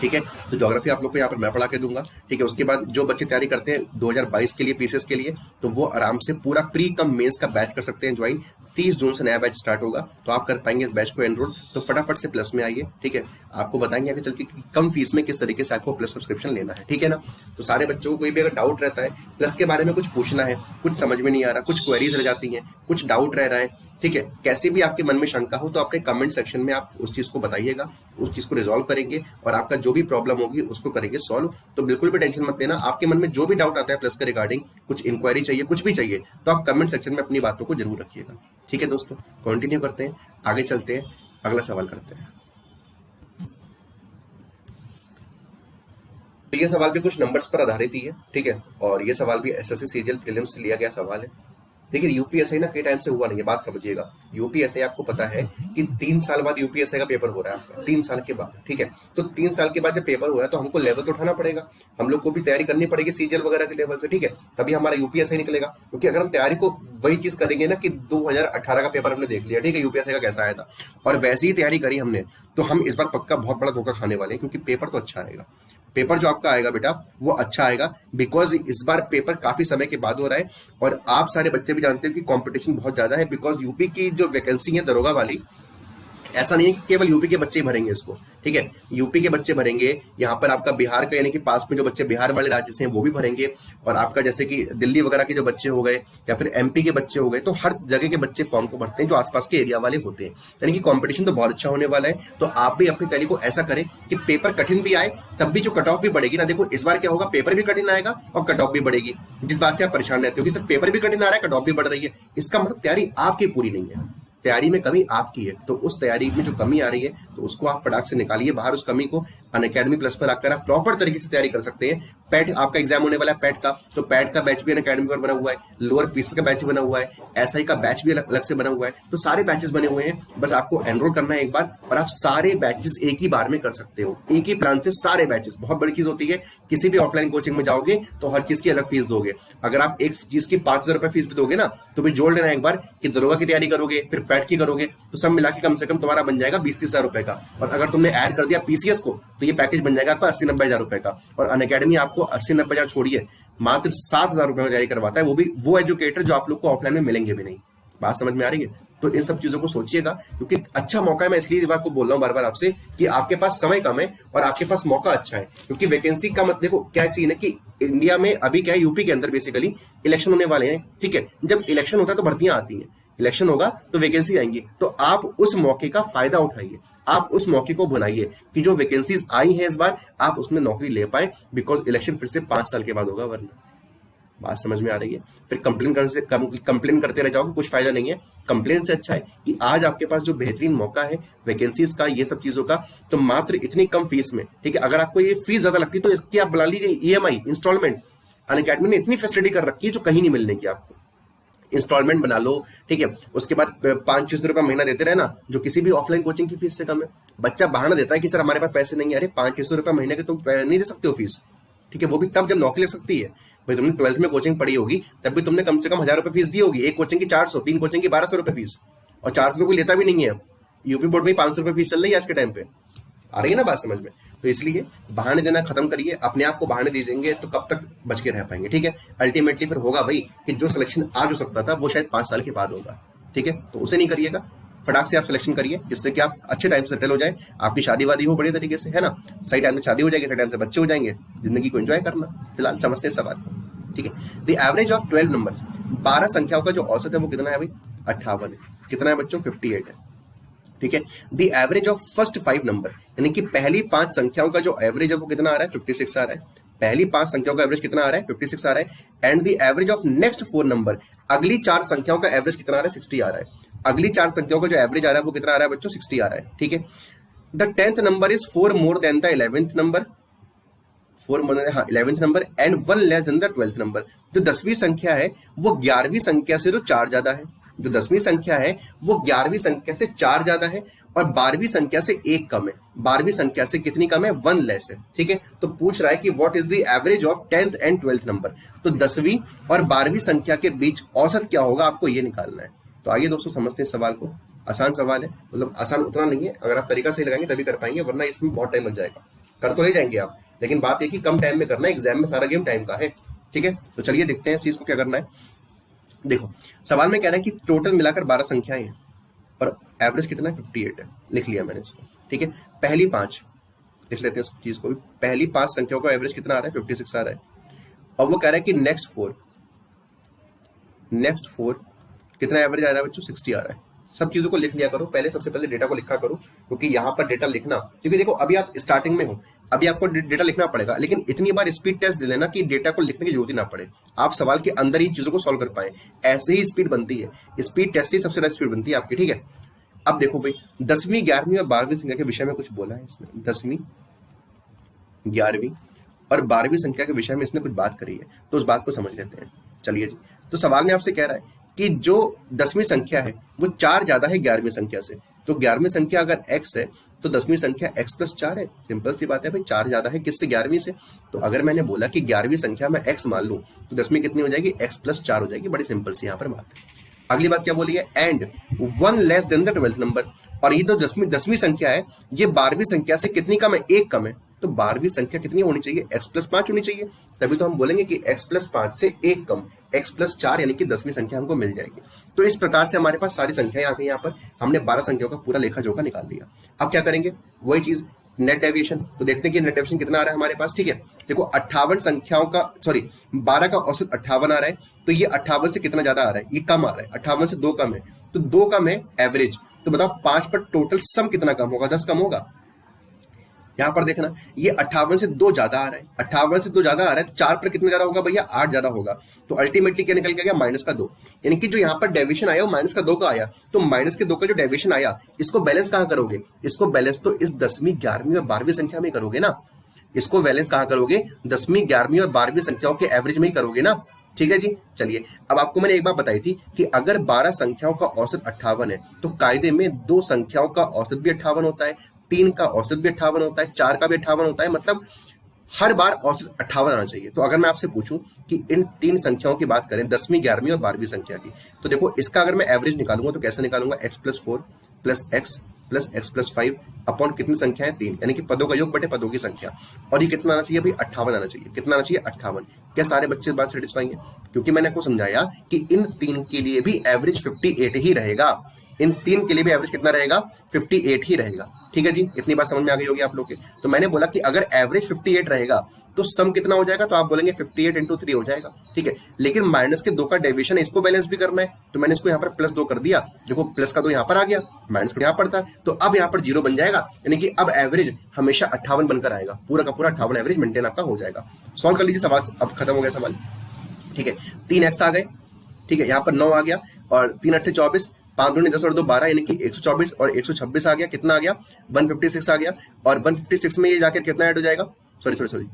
ठीक है। तो ज्योग्राफी आप लोग को यहाँ पर मैं पढ़ा के दूंगा, ठीक है। उसके बाद जो बच्चे तैयारी करते हैं 2022 के लिए पीसीएस के लिए, तो वो आराम से पूरा प्री कम मेंस का बैच कर सकते हैं ज्वाइन। 30 जून से नया बैच स्टार्ट होगा, तो आप कर पाएंगे इस बैच को एनरोल। तो फटाफट से प्लस में आइए, ठीक है। आपको बताएंगे आगे चल के कम फीस में किस तरीके से आपको प्लस सब्सक्रिप्शन लेना है, ठीक है ना। तो सारे बच्चों को कोई भी अगर डाउट रहता है प्लस के बारे में, कुछ पूछना है, कुछ समझ में नहीं आ रहा, कुछ क्वेरीज रह जाती हैं, कुछ डाउट रह रहा है, ठीक है, कैसे भी आपके मन में शंका हो तो अपने कमेंट सेक्शन में आप उस चीज को बताइएगा, उस चीज को रिजॉल्व करेंगे और आपका जो भी प्रॉब्लम होगी उसको करेंगे सॉल्व। तो बिल्कुल भी टेंशन मत लेना। आपके मन में जो भी डाउट आता है प्लस के रिगार्डिंग, कुछ इंक्वायरी चाहिए, कुछ भी चाहिए, तो आप कमेंट सेक्शन में अपनी बातों को जरूर रखिएगा, ठीक है दोस्तों। कंटिन्यू करते हैं, आगे चलते हैं, अगला सवाल करते हैं। तो ये सवाल भी कुछ नंबर्स पर आधारित ही है, ठीक है। और ये सवाल भी एसएससी सीजीएल प्रीलिम्स से लिया गया सवाल है। देखिए यूपीएससी ना कई टाइम से हुआ नहीं है, बात समझिएगा। यूपीएससी आपको पता है कि 3 साल बाद यूपीएससी का पेपर हो रहा है आपका, 3 साल के बाद, ठीक है। तो 3 साल के बाद जब पेपर हुआ है तो हमको लेवल तो उठाना पड़ेगा, हम लोग को भी तैयारी करनी पड़ेगी सीजीएल वगैरह के लेवल से, ठीक है। तभी हमारा यूपीएससी निकलेगा। क्योंकि अगर हम तैयारी को वही चीज करेंगे ना कि 2018 का पेपर हमने देख लिया, ठीक है, यूपीएससी का कैसा आया था, और वैसी ही तैयारी करी हमने, तो हम इस बार पक्का बहुत बड़ा धोखा खाने वाले हैं। क्योंकि पेपर तो अच्छा आएगा, पेपर जो आपका आएगा बेटा वो अच्छा आएगा, बिकॉज इस बार पेपर काफी समय के बाद हो रहा है। और आप सारे बच्चे भी जानते हो कि कंपटीशन बहुत ज्यादा है, बिकॉज यूपी की जो वैकेंसी है दरोगा वाली, ऐसा नहीं है कि केवल यूपी के बच्चे ही भरेंगे इसको, ठीक है, यूपी के बच्चे भरेंगे, यहाँ पर आपका बिहार का यानी कि पास में जो बच्चे बिहार वाले राज्य से हैं वो भी भरेंगे, और आपका जैसे कि दिल्ली वगैरह के जो बच्चे हो गए या फिर एमपी के बच्चे हो गए, तो हर जगह के बच्चे फॉर्म को भरते हैं जो आसपास के एरिया वाले होते हैं। यानी कि कंपटीशन तो बहुत अच्छा होने वाला है। तो आप भी अपनी तैयारी को ऐसा करें कि पेपर कठिन भी आए तब भी जो कट ऑफ भी बढ़ेगी ना, देखो इस बार क्या होगा, पेपर भी कठिन आएगा और कट ऑफ भी बढ़ेगी। जिस बात से आप परेशान रहते हो कि सर पेपर भी कठिन आ रहा है, कट ऑफ भी बढ़ रही है, इसका मतलब तैयारी आपकी पूरी नहीं है, तैयारी में कमी आपकी है। तो उस तैयारी में जो कमी आ रही है तो उसको आप फटाक से निकालिए बाहर, उस कमी को अनअकैडमी प्लस पर आकर आप प्रॉपर तरीके से तैयारी कर सकते हैं। पैट आपका एग्जाम होने वाला है पैट का, तो पैट का बैच भी अनअकैडमी पर बना हुआ है, लोअर पीसी का बैच बना हुआ है, एसआई का बैच भी अलग से बना हुआ है। तो सारे बैचेस बने हुए हैं, बस आपको एनरोल करना है एक बार और आप सारे बैचेस एक ही बार में कर सकते हो, एक ही प्लान से सारे बैचेस। बहुत बड़ी चीज होती है, किसी भी ऑफलाइन कोचिंग में जाओगे तो हर चीज की अलग फीस दोगे। अगर आप एक चीज की 5,000 रुपए फीस भी दोगे ना, तो भी जोड़ लेना एक बार कि दरोगा की तैयारी करोगे फिर पैट की करोगे, तो सब मिला के कम से कम तुम्हारा बन जाएगा 20-30 हजार रुपए का। और अगर तुमने ऐड कर दिया पीसीएस को तो ये पैकेज बन जाएगा आपका 80-90 हजार रुपए का। और अनअकैडमी आपको 80-90 हजार छोड़िए, मात्र 7,000 रुपए में तैयारी करवाता है, वो भी वो एजुकेटर जो आप लोग को ऑफलाइन में मिलेंगे भी नहीं। बात समझ में आ रही है? तो इन सब चीजों को सोचिएगा, क्योंकि अच्छा मौका है। मैं इसलिए इस बात को बोल रहा हूँ बार बार आपसे कि आपके पास समय कम है और आपके पास मौका अच्छा है, क्योंकि वैकेंसी का मत देखो क्या चीज है कि इंडिया में अभी क्या है, यूपी के अंदर बेसिकली इलेक्शन होने वाले हैं, ठीक है। जब इलेक्शन होता है तो भर्तियां आती हैं, इलेक्शन होगा तो वैकेंसी आएंगी, तो आप उस मौके का फायदा उठाइए, आप उस मौके को बनाइए कि जो वैकेंसीज आई हैं इस बार आप उसमें नौकरी ले पाए, बिकॉज इलेक्शन फिर से 5 साल के बाद होगा, वरना। बात समझ में आ रही है? फिर कंप्लेन करते रह जाओगे, कुछ फायदा नहीं है। कंप्लेन से अच्छा है कि आज आपके पास जो बेहतरीन मौका है वैकेंसीज का, ये सब चीजों का, तो मात्र इतनी कम फीस में, ठीक है। अगर आपको ये फीस ज्यादा लगती तो इसकी आप बुला लीजिए ईएमआई इंस्टॉलमेंट। अनअकैडमी ने इतनी फैसिलिटी कर रखी है जो कहीं नहीं मिलने की आपको। इंस्टॉलमेंट बना लो, ठीक है, उसके बाद 500 रुपया महीना देते रहे ना, जो किसी भी ऑफलाइन कोचिंग की फीस से कम है। बच्चा बहाना देता है कि सर हमारे पास पैसे नहीं है, अरे 500 रुपया महीने के तुम नहीं दे सकते हो फीस, ठीक है। वो भी तब जब नौकरी लग सकती है। भाई तुमने 12th में कोचिंग पढ़ी होगी तब भी तुमने कम से कम 1,000 रुपए फीस दी होगी, एक कोचिंग की 400, 3 कोचिंग की 1,200 रुपए फीस, और 400 कोई लेता भी नहीं है। यूपी बोर्ड में 500 रुपए फीस चल रही है आज के टाइम पे, आ रही है ना बात समझ में? तो इसलिए बहाने देना खत्म करिए, अपने आप को बहाने दीजिएंगे तो कब तक बच के रह पाएंगे, ठीक है। अल्टीमेटली फिर होगा भाई कि जो सिलेक्शन आज हो सकता था वो शायद 5 साल के बाद होगा, ठीक है। तो उसे नहीं करिएगा, फटाक से आप सिलेक्शन करिए जिससे कि आप अच्छे टाइम से सेटल हो जाए, आपकी शादी वादी हो बड़े तरीके से, है ना, सही टाइम में शादी हो जाएगी, सही टाइम से बच्चे हो जाएंगे, जिंदगी को एंजॉय करना। फिलहाल समझते हैं सवाल, ठीक है। द एवरेज ऑफ 12 नंबर्स, 12 संख्याओं का जो औसत है वो कितना है भाई? 58 है। कितना है बच्चों? 58 है, ठीक है। The average of first 5 number, यानी कि पहली 5 संख्याओं का जो एवरेज है वो कितना आ रहा है? 56 आ रहा है। पहली 5 संख्याओं का एवरेज कितना आ रहा है? 56 आ रहा है। And the average of next 4 number, अगली 4 संख्याओं का एवरेज कितना आ रहा है? 60 आ रहा है। अगली 4 संख्याओं का जो एवरेज आ रहा है वो कितना आ रहा है बच्चों? 60 आ रहा है, ठीक है। The 10th number is 4 more than the 11th number, 4 more than 11th number and 1 less than the 12th number. जो 10वीं संख्या है वो 11वीं संख्या से तो 4 ज्यादा है। जो 10वीं संख्या है वो 11वीं संख्या से 4 ज्यादा है, और 12वीं संख्या से 1 कम है। 12वीं संख्या से कितनी कम है? 1 लेस है, ठीक है। तो पूछ रहा है कि what is the average of 10th and 12th number. तो 10वीं और 12वीं संख्या के बीच औसत क्या होगा आपको ये निकालना है। तो आइए दोस्तों समझते हैं सवाल को। आसान सवाल है, मतलब आसान उतना नहीं है, अगर आप तरीका सही लगाएंगे तभी कर पाएंगे, वरना इसमें बहुत टाइम लग जाएगा। कर तो ले जाएंगे आप, लेकिन बात यह कि कम टाइम में करना है, एग्जाम में सारा गेम टाइम का है, ठीक है। तो चलिए देखते हैं इस चीज को क्या करना है। देखो सवाल में कह रहा है कि टोटल मिलाकर 12 संख्याएं हैं और एवरेज कितना है? 58 है। लिख लिया मैंने इसको, ठीक है। पहली 5 लिख लेते हैं इस चीज को भी। पहली 5 संख्याओं का एवरेज कितना आ रहा है? 56 आ रहा है। और वो कह रहा है कि नेक्स्ट 4 कितना एवरेज आ रहा है बच्चों? 60 आ रहा है। सब चीजों को लिख लिया करो पहले, सबसे पहले डेटा को लिखा करो, क्योंकि यहाँ पर डेटा लिखना, क्योंकि देखो अभी आप स्टार्टिंग में हो, अभी आपको डेटा लिखना पड़ेगा, लेकिन इतनी बार स्पीड टेस्ट दे लेना कि डेटा को लिखने की जरूरत ही ना पड़े, आप सवाल के अंदर ही चीजों को सॉल्व कर पाए। ऐसे ही स्पीड बनती है, स्पीड टेस्ट ही सबसे ज्यादा स्पीड बनती है आपकी, ठीक है। अब देखो भाई 10वीं 11वीं और 12वीं संख्या के विषय में कुछ बोला है इसने। 10वीं 11वीं और 12वीं संख्या के विषय में इसने कुछ बात करी है, तो उस बात को समझ लेते हैं। चलिए जी, तो सवाल में आपसे कह रहा है कि जो 10वीं संख्या है वो 4 ज्यादा है 11वीं संख्या से। तो 11वीं संख्या अगर x है तो 10वीं संख्या x + 4 है। सिंपल सी बात है भाई, 4 ज्यादा है किससे? 11वीं से। तो अगर मैंने बोला कि 11वीं संख्या में x मान लूं तो 10वीं कितनी हो जाएगी? x + 4 हो जाएगी। बड़ी सिंपल सी यहाँ पर बात है। अगली बात क्या बोली है? And 1 less than the 12th number. और ये तो 10वीं संख्या है, ये 12वीं संख्या से कितनी कम है? 1 कम है। तो 12वीं संख्या कितनी होनी चाहिए, x+5 होनी चाहिए। तभी तो हम बोलेंगे कि x+5 से एक कम x+4 यानी कि 10वीं संख्या हमको मिल जाएगी। तो इस प्रकार से हमारे पास सारी संख्याएं आ गई। यहाँ पर हमने 12 संख्याओं का पूरा लेखा जोखा निकाल लिया। अब क्या करेंगे, वही चीज नेट डेविएशन। तो देखते हैं कि नेट डेविएशन कितना आ रहा है हमारे पास। ठीक है, देखो 58 संख्याओं का 12 का औसत 58 आ रहा है। तो ये 58 से कितना ज्यादा आ रहा है, ये कम आ रहा है। 58 से 2 कम है, तो 2 कम है एवरेज। तो बताओ 5 पर टोटल सम कितना कम होगा, 10 कम होगा। यहां पर देखना, ये 58 से 2 ज्यादा आ रहा है। 58 से 2 ज्यादा आ रहा है, 4 पर कितना ज्यादा होगा भैया, 8 ज्यादा होगा। तो अल्टीमेटली क्या निकल के गया, -2। यानी कि जो यहाँ पर डेविएशन आया वो -2 का आया। तो -2 का जो डेविएशन आया, इसको बैलेंस कहां करोगे, इसको बैलेंस तो इस 10वीं 11वीं और 12वीं संख्या में करोगे ना। इसको बैलेंस कहां करोगे, 10वीं 11वीं और 12वीं संख्याओं के एवरेज में ही करोगे ना। ठीक है जी, चलिए अब आपको मैंने एक बात बताई थी कि अगर 12 संख्याओं का औसत 58 है तो कायदे में 2 संख्याओं का औसत भी 58 होता है, 3 का औसत भी 58 होता है, 4 का भी 58 होता है। मतलब हर बार औसत 58 आना चाहिए। तो अगर मैं आपसे पूछूं कि इन 3 संख्याओं की बात करें, 10वीं 11वीं और 12वीं संख्या की, तो देखो इसका अगर मैं एवरेज निकालूंगा तो कैसे निकालूंगा, x+4 plus x plus x+5 upon कितनी संख्या है, 3, यानी कि पदों का योग बटे पदों की संख्या। और ये कितना आना चाहिए भाई, 58 आना चाहिए। कितना आना चाहिए, 58। क्या सारे बच्चे बात सेटिस्फाई है, क्योंकि मैंने आपको समझाया कि इन 3 के लिए भी एवरेज 58 ही रहेगा। इन 3 के लिए भी एवरेज कितना रहेगा, 58 ही रहेगा। ठीक है जी, इतनी बात समझ में आ गई होगी आप लोग के। तो मैंने बोला कि अगर एवरेज 58 रहेगा तो सम कितना हो जाएगा, तो आप बोलेंगे 58 × 3 हो जाएगा। ठीक है, लेकिन -2 का डेविएशन है, इसको बैलेंस भी करना है। तो मैंने इसको यहाँ पर +2 कर दिया। देखो प्लस का 2 यहाँ पर आ गया, माइनस का यहाँ पर था, तो अब यहाँ पर 0 बन जाएगा। यानी कि अब एवरेज हमेशा 58 बनकर आएगा। पूरा का पूरा 58 एवरेज मेंटेन आपका हो जाएगा। सॉल्व कर लीजिए सवाल, अब खत्म हो गया सवाल। ठीक है, 3x आ गए। ठीक है, यहाँ पर 9 आ गया और 3 × 8 = 24, 5 × 10 और 2 12, यानी कि 124 और 126 आ गया। कितना आ गया, 156 आ गया। और 156 में ये जाकर कितना ऐड हो जाएगा, सॉरी 156,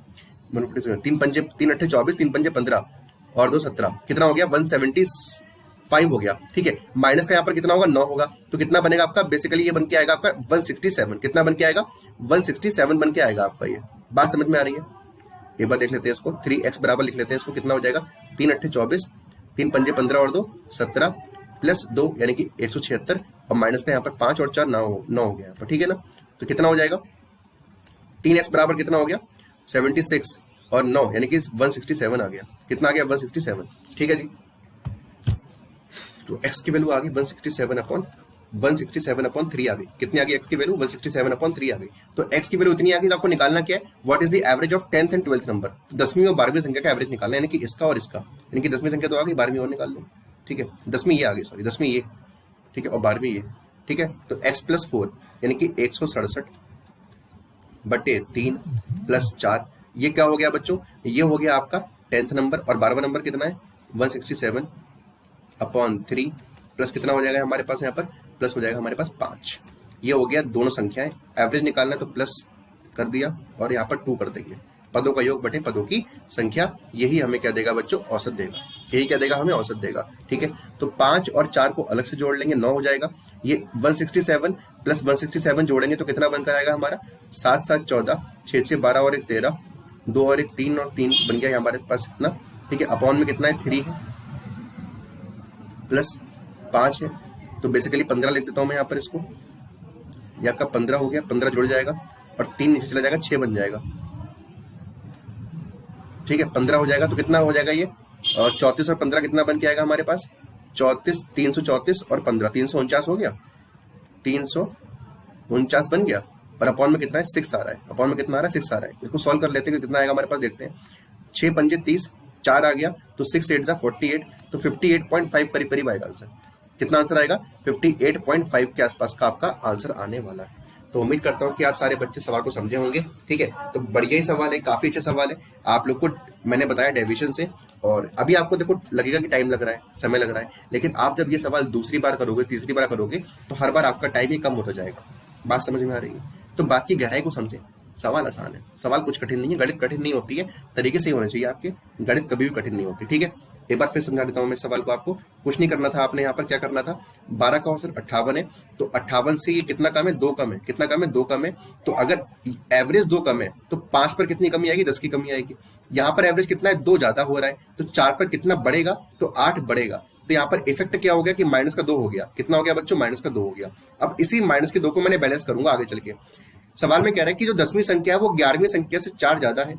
3 × 8 = 24, 3 × 5 = 15 और 2 17, कितना हो गया, 175 हो गया। ठीक है, माइनस का यहाँ पर कितना होगा, 9 होगा। तो कितना बनेगा आपका, बेसिकली ये बन के आएगा आपका 167। कितना बन के आएगा, 167 बन के आएगा आपका। ये बात समझ में आ रही है। एक बार देख लेते हैं इसको, 3x बराबर लिख लेते हैं इसको। कितना हो जाएगा, 3 × 8 = 24, 3 × 5 = 15 और 2 17 प्लस 2 यानी कि 176, और माइनस का यहाँ पर 5 और 4 9 हो गया यहाँ पर। ठीक है ना, तो कितना हो जाएगा, 3x बराबर कितना हो गया, 76 और 9 यानी कि 167 आ गया। कितना आ गया, 167। ठीक है जी, तो x की वैल्यू आ गई 167/3 आ गई। कितनी आ गई x की वैल्यू, 167/3 आ गई। तो x की वैल्यू इतनी आ गई, तो आपको निकालना क्या है, what is the average of 10th and 12th number. 10वीं और 12वीं संख्या का एवरेज निकालना है, यानी कि इसका और इसका। यानी कि 10वीं संख्या तो आ गई, 12वीं और निकाल लो। ठीक है, 10वीं ये आ गई, सॉरी 10वीं ये। ठीक है, और 12वीं ये। ठीक है, तो x+4 यानी कि 167/3 + 4, ये क्या हो गया बच्चों, ये हो गया आपका 10th नंबर। और 12वां नंबर कितना है, 167/3 प्लस कितना हो जाएगा हमारे पास, यहाँ पर प्लस हो जाएगा हमारे पास 5। ये हो गया दोनों संख्याएं। एवरेज निकालना तो प्लस कर दिया और यहाँ पर 2 कर देंगे। पदों का योग बटे पदों की संख्या, यही हमें क्या देगा बच्चों, औसत देगा। यही क्या देगा, हमें औसत देगा। ठीक है, तो 5 और 4 को अलग से जोड़ लेंगे, 9 हो जाएगा। ये 167 प्लस 167 जोड़ेंगे तो कितना बनकर आएगा हमारा, 7 7 14, 6 6 12 और 1 13, 2 और 1 3 और 3 बन गया हमारे पास इतना। ठीक है, अपॉन में कितना है, 3 है प्लस 5 है, तो बेसिकली 15 लिख देता हूं मैं यहाँ पर इसको। ये आपका 15 हो गया, 15 जुड़ जाएगा और 3 नीचे चला जाएगा, 6 बन जाएगा। ठीक है, 15 हो जाएगा तो कितना हो जाएगा ये, और 34 और 15 कितना बन के आएगा हमारे पास, 34 334 और 15 349 हो गया, 349 बन गया। और अपॉन में कितना है, 6 आ रहा है। अपॉन में कितना आ रहा है, 6 आ रहा है। इसको सॉल्व कर लेते हैं, कितना आएगा हमारे पास, देखते हैं। 6 पंजे 30, 4 आ गया, तो 6 8 48, तो 58.5 करीब आएगा आंसर। कितना आंसर आएगा, 58.5 के आसपास का आपका आंसर आने वाला है। तो उम्मीद करता हूँ कि आप सारे बच्चे सवाल को समझे होंगे। ठीक है, तो बढ़िया ही सवाल है, काफी अच्छा सवाल है। आप लोग को मैंने बताया डेविएशन से, और अभी आपको देखो लगेगा कि टाइम लग रहा है, समय लग रहा है, लेकिन आप जब ये सवाल दूसरी बार करोगे, तीसरी बार करोगे, तो हर बार आपका टाइम ही कम होता जाएगा। बात समझ में आ रही है? तो बात की गहराई को समझे। सवाल आसान है, सवाल कुछ कठिन नहीं है, गणित कठिन नहीं होती है, तरीके से ही होने चाहिए आपके। गणित कभी भी कठिन नहीं होती। ठीक है, एक बार फिर समझा देता हूं मैं सवाल को आपको। कुछ नहीं करना था आपने, यहाँ पर क्या करना था, 12 का औसत 58 है, तो 58 से ये कितना कम है, 2 कम है। कितना कम है, 2 कम है। तो अगर एवरेज 2 कम है तो 5 पर कितनी कमी आएगी, 10 की कमी आएगी। यहाँ पर एवरेज कितना है, 2 ज्यादा हो रहा है, तो 4 पर कितना बढ़ेगा, तो 8 बढ़ेगा। तो यहाँ पर इफेक्ट क्या हो गया कि -2 हो गया। कितना हो गया बच्चों, -2 हो गया। अब इसी -2 को मैंने बैलेंस करूंगा आगे चल के। सवाल में कह रहा है कि जो 10वीं संख्या है वो 11वीं संख्या से 4 ज्यादा है।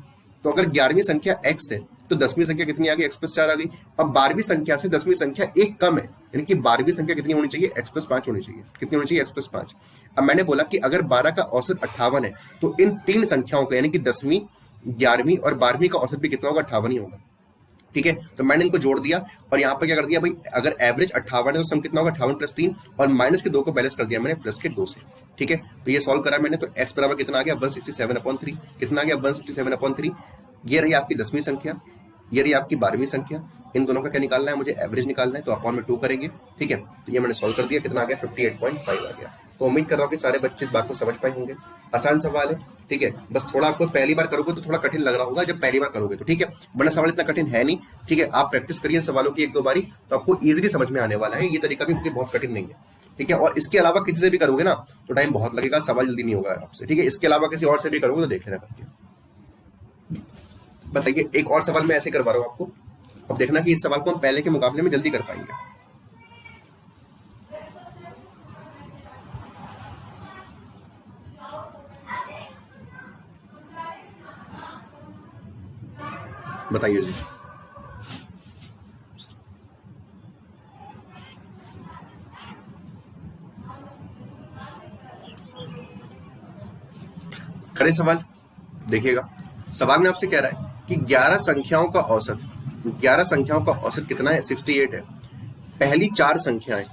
तो अगर 11वीं संख्या x है तो 10वीं संख्या कितनी आ गई, x प्लस 4 आ गई। अब 12वीं संख्या से 10वीं संख्या 1 कम है, यानी कि 12वीं संख्या कितनी होनी चाहिए, x प्लस 5 होनी चाहिए। कितनी होनी चाहिए, x प्लस 5। अब मैंने बोला कि अगर 12 का औसत 58 है तो इन तीन संख्याओं का यानी कि 10वीं, 11वीं और 12वीं का औसत भी कितना होगा, 58 ही होगा। ठीक है, तो मैंने इनको जोड़ दिया और यहाँ पर क्या कर दिया भाई, अगर एवरेज 58 है तो सम कितना होगा, 58 प्लस 3 और माइनस के 2 को बैलेंस कर दिया मैंने प्लस के 2 से। ठीक है, तो ये सॉल्व करा मैंने, तो x बराबर कितना आ गया, 167/3। कितना आ गया, 167/3। ये रही आपकी 10वीं संख्या, ये रही आपकी 12वीं संख्या। इन दोनों का क्या निकालना है, मुझे एवरेज निकालना है, तो अपॉन में 2 करेंगे। ठीक है, तो ये मैंने सॉल्व कर दिया, कितना आ गया, 58.5 आ गया। तो उम्मीद कर रहा हूँ कि सारे बच्चे इस बात को समझ पाए होंगे। आसान सवाल है। ठीक है, बस थोड़ा आपको पहली बार करोगे तो थोड़ा कठिन लग रहा होगा जब पहली बार करोगे तो। ठीक है, वरना सवाल इतना कठिन है नहीं। ठीक है, आप प्रैक्टिस करिए सवालों की 1-2 बारी तो आपको इजीली समझ में आने वाला है। ये तरीका भी बहुत कठिन नहीं है। ठीक है, और इसके अलावा किसी से भी करोगे ना तो टाइम बहुत लगेगा, सवाल जल्दी नहीं होगा आपसे। ठीक है, इसके अलावा किसी और से भी करोगे तो देख लेना करके। बताइए, एक और सवाल मैं ऐसे करवा रहा हूँ आपको, अब देखना कि इस सवाल को हम पहले के मुकाबले में जल्दी कर पाएंगे। बताइए जी। करें सवाल, देखिएगा। सवाल में आपसे कह रहा है कि 11 संख्याओं का औसत, 11 संख्याओं का औसत कितना है, 68 है। पहली 4 संख्याएं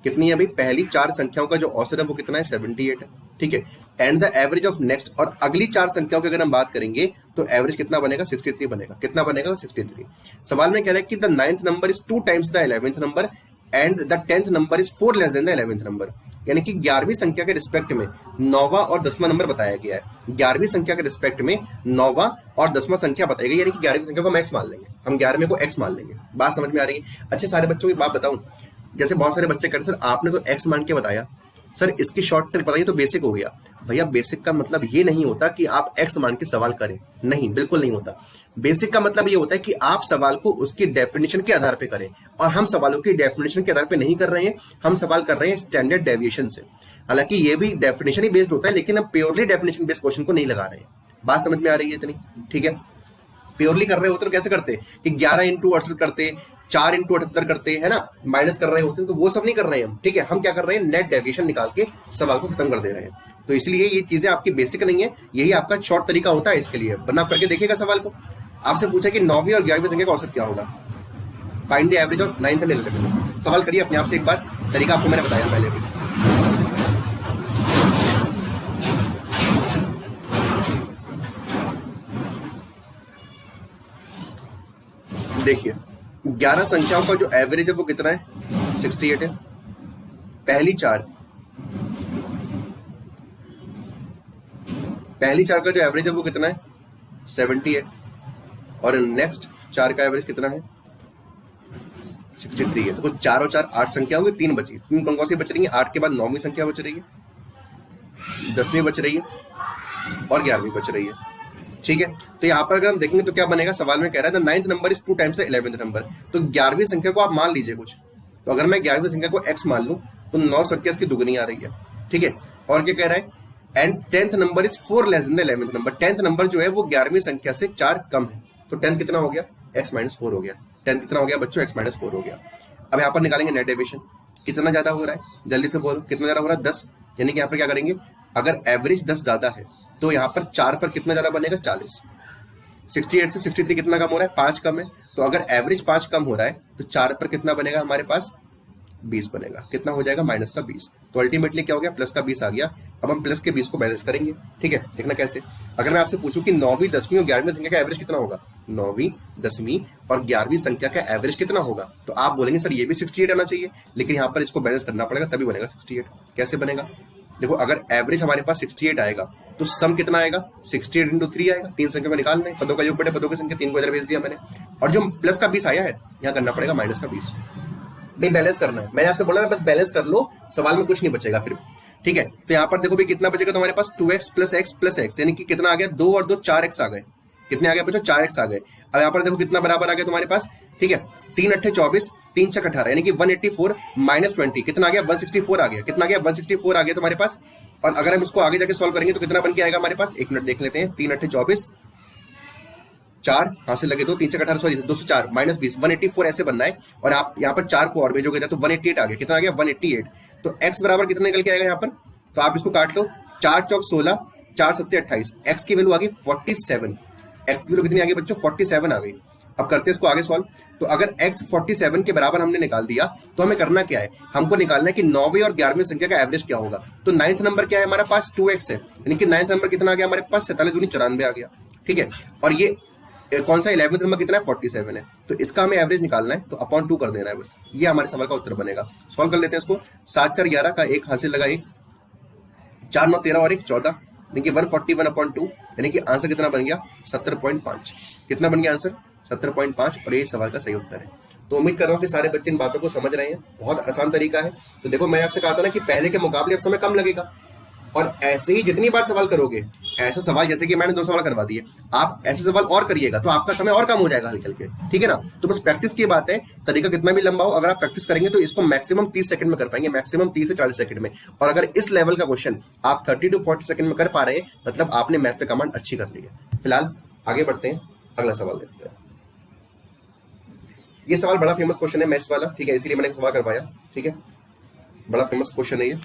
कितनी है भाई, पहली 4 संख्याओं का जो औसत है वो कितना है, 78 है। ठीक है, and the average of next, और अगली 4 संख्याओं की अगर हम बात करेंगे तो एवरेज कितना बनेगा, 63 बनेगा। कितना बनेगा, 63। सवाल में कह रहा है कि the 9th number is 2 times the 11th number and the 10th number is 4 less than the 11th number. यानी कि 11वीं संख्या के रिस्पेक्ट में 9वां और 10वां नंबर बताया गया है। 11वीं संख्या के रिस्पेक्ट में 9वां और 10वां संख्या बताई गई, यानी कि 11वीं संख्या को हम x मान लेंगे, हम 11वें को x मान लेंगे। बात समझ में आ रही है। अच्छे, सारे बच्चों की बात बताऊं, जैसे बहुत सारे बच्चे कहते सर आपने तो x मान के बताया, सर इसकी शॉर्ट ट्रिक बताइए तो बेसिक हो गया। भैया बेसिक का मतलब ये नहीं होता कि आप x मान के सवाल करें, नहीं, बिल्कुल नहीं होता। बेसिक का मतलब ये होता है कि आप सवाल को उसकी डेफिनेशन के आधार पे करें, और हम सवालों की डेफिनेशन के आधार पे नहीं कर रहे हैं, हम सवाल कर रहे हैं स्टैंडर्ड डेविएशन से। हालांकि ये भी डेफिनेशन ही बेस्ड होता है, लेकिन हम प्योरली डेफिनेशन बेस्ड क्वेश्चन को नहीं लगा रहे हैं। बात समझ में आ रही है इतनी? ठीक है, प्योरली कर रहे होते तो कैसे करते कि 11 इंटू 68 करते, 4 इंटू 78 करते, है ना, माइनस कर रहे होते, तो वो सब नहीं कर रहे हैं हम। ठीक है, हम क्या कर रहे हैं, नेट डेविएशन निकाल के सवाल को खत्म कर दे रहे हैं। तो इसलिए ये चीजें आपकी बेसिक नहीं है, यही आपका शॉर्ट तरीका होता है इसके लिए। वरना आप करके देखिएगा सवाल को, आपसे पूछा कि 9वीं और 11वीं संख्या का औसत क्या होगा, find the average of 9th and 11th। सवाल करिए अपने आप से एक बार, तरीका आपको मैंने बताया पहले भी। देखिए 11 संख्याओं का जो एवरेज है वो कितना है, 68 है। पहली चार का जो एवरेज है वो कितना है, 78। और नेक्स्ट 4 का एवरेज कितना है, 63 है। तो 4 और 4 8 संख्या होगी, 3 बची। 3 कौन कौन सी बच रही है, 8 के बाद 9वीं संख्या बच रही है, 10वीं बच रही है और 11वीं बच रही है। ठीक है, तो यहाँ पर अगर हम देखेंगे तो क्या बनेगा, सवाल में कह रहा है 9th number is 2 times the 11th number. तो 11वीं संख्या को आप मान लीजिए कुछ, तो अगर मैं 11वीं संख्या को x मान लूं तो 9 संख्या इसकी दुगनी आ रही है। ठीक है, और क्या कह रहा है, and 10th number is 4 less than the 11th number. 10th number जो है वो 11वीं संख्या से 4 कम है। तो 10 कितना हो गया, x माइनस 4 हो गया। 10 कितना हो गया बच्चों, x माइनस 4 हो गया। अब यहाँ पर निकालेंगे नेट डेविएशन, कितना ज्यादा हो रहा है, जल्दी से बोलो कितना ज्यादा हो रहा है, 10। यानी कि यहाँ पर क्या करेंगे, अगर एवरेज 10 ज्यादा है तो यहाँ पर 4 पर कितना ज्यादा बनेगा, 40। 68 से 63 कितना कम हो रहा है, 5 कम है। तो अगर एवरेज 5 कम हो रहा है तो 4 पर कितना बनेगा हमारे पास, 20 बनेगा। कितना हो जाएगा, माइनस का 20। तो अल्टीमेटली क्या हो गया, प्लस का 20 आ गया। अब हम प्लस के 20 को बैलेंस करेंगे। ठीक है, देखना कैसे। अगर मैं आपसे पूछूं कि 9वीं 10वीं और 11वीं संख्या का एवरेज कितना होगा, 9वीं 10वीं और 11वीं संख्या का एवरेज कितना होगा, तो आप बोलेंगे सर ये भी 68 आना चाहिए, लेकिन यहाँ पर इसको बैलेंस करना पड़ेगा तभी बनेगा 68। कैसे बनेगा, देखो अगर एवरेज हमारे पास 68 आएगा तो सम कितना आएगा, 68 इंटू 3 आएगा। 3 संख्या को निकालना है, पदों का योग बटे पदों की संख्या, 3 को इधर भेज दिया मैंने। और जो प्लस का 20 आया है यहाँ करना पड़ेगा माइनस का 20। नहीं, बैलेंस करना है, मैंने आपसे बोला ना बस बैलेंस कर लो, सवाल में कुछ नहीं बचेगा फिर। ठीक है, तो यहाँ पर देखो भी कितना बचेगा, तो हमारे पास 2x plus x plus x, यानी कि कितना आ गया, 2 और 2 4x आ गए। कितने आ गए बच्चों, 4x आ गए। अब यहाँ पर देखो कितना बराबर आ गया तुम्हारे पास। ठीक है, 3 8 24, 3 6 18, यानी कि 184 माइनस 20 कितना आ गया, 164 आ गया। कितना आ गया, 164 आ गया तुम्हारे पास। और अगर हम इसको आगे जाके सॉल्व करेंगे तो कितना बन के आएगा हमारे पास, एक मिनट देख लेते हैं, 3 8 24, 4 हाथ से लगे 2, 3 से 18, सॉरी 204 माइनस 20, 184 ऐसे बनना है। और आप यहाँ पर 4 को और भेजोगे तो 188 आ गया। कितना आ गया, 188। तो x बराबर कितना निकल के आएगा यहाँ पर, तो आप इसको काट लो, 4 चौक 16, 4 सत्ते 28, x की वैल्यू आ गई 47। x की वैल्यू कितनी आ गई बच्चों, 47 आ गई। अब करते हैं इसको आगे सॉल्व। तो अगर x 47 के बराबर हमने निकाल दिया तो हमें करना क्या है, हमको निकालना है कि 9वीं और 11वीं संख्या का एवरेज क्या होगा। तो 9th नंबर क्या है हमारे पास, 2x है, यानी कि 9th नंबर कितना आ गया हमारे पास, 47 दूनी 94 आ गया। ठीक है, और ये कौन सा 11th नंबर कितना है, 47 है। तो इसका हमें एवरेज निकालना है, तो अपॉन 2 कर देना है बस, ये हमारे सवाल का उत्तर बनेगा। सॉल्व कर लेते हैं इसको। 7 4 11 का एक हासिल लगा, 1 4 9 13 और 1 14, यानी कि 141 अपॉन 2, यानी कि आंसर कितना बन गया, 70.5। कितना बन गया आंसर, 70.5, और ये सवाल का सही उत्तर है। तो उम्मीद कर रहा हूँ कि सारे बच्चे इन बातों को समझ रहे हैं। बहुत आसान तरीका है। तो देखो मैंने आपसे कहा था ना कि पहले के मुकाबले अब समय कम लगेगा, और ऐसे ही जितनी बार सवाल करोगे, ऐसे सवाल जैसे कि मैंने 2 सवाल करवा दिए, आप ऐसे सवाल और करिएगा तो आपका समय और कम हो जाएगा हल्के हल्के। ठीक है ना, तो बस प्रैक्टिस की बात है। तरीका कितना भी लंबा हो, अगर आप प्रैक्टिस करेंगे तो इसको मैक्सिमम 30 सेकंड में कर पाएंगे, मैक्सिमम 30 से 40 सेकंड में। और अगर इस लेवल का क्वेश्चन आप 30 to 40 सेकंड में कर पा रहे हैं, मतलब आपने मैथ पे कमांड अच्छी कर ली है। फिलहाल आगे बढ़ते हैं, अगला सवाल देखते हैं। ये सवाल बड़ा फेमस क्वेश्चन है, मैथ्स वाला। ठीक है, इसीलिए मैंने सवाल करवाया। ठीक है, बड़ा फेमस क्वेश्चन है ये।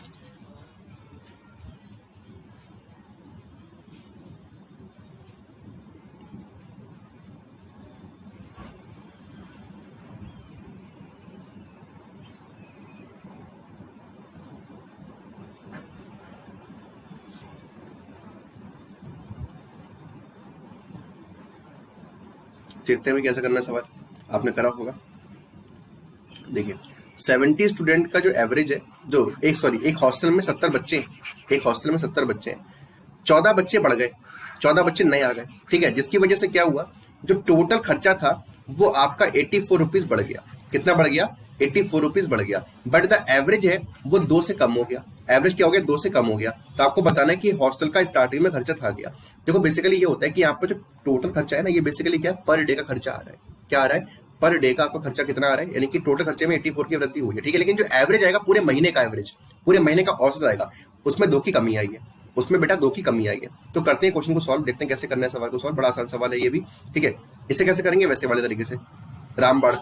देखते हैं कैसे करना है सवाल, आपने करा होगा। देखिए 70 स्टूडेंट का जो एवरेज है, जो एक हॉस्टल में 70 बच्चे हैं, एक हॉस्टल में 70 बच्चे हैं, 14 बच्चे बढ़ गए, 14 बच्चे नए आ गए। ठीक है, जिसकी वजह से क्या हुआ, जो टोटल खर्चा था वो आपका 84 रुपीज बढ़ गया। कितना बढ़ गया, 84 रुपीज बढ़ गया। बट द एवरेज है वो 2 से कम हो गया। एवरेज क्या हो गया, 2 से कम हो गया। तो आपको बताना है कि हॉस्टल का स्टार्टिंग में खर्चा था क्या। देखो बेसिकली ये होता है कि यहाँ पर जो टोटल खर्चा है ना, ये बेसिकली क्या है, पर डे का खर्चा आ रहा है। क्या आ रहा है, पर डे का आपका खर्चा कितना आ रहा है, यानी कि टोटल खर्चे में 84 की वृद्धि हुई है। ठीक है, लेकिन जो एवरेज आएगा पूरे महीने का एवरेज, पूरे महीने का औसत आएगा, उसमें 2 की कमी आई है, उसमें बेटा 2 की कमी आई है। तो करते हैं क्वेश्चन को सॉल्व, देखते हैं कैसे करना है सवाल को सॉल्व। बड़ा आसान सवाल है ये भी। ठीक है, इसे कैसे करेंगे, वैसे वाले तरीके से। रामबाण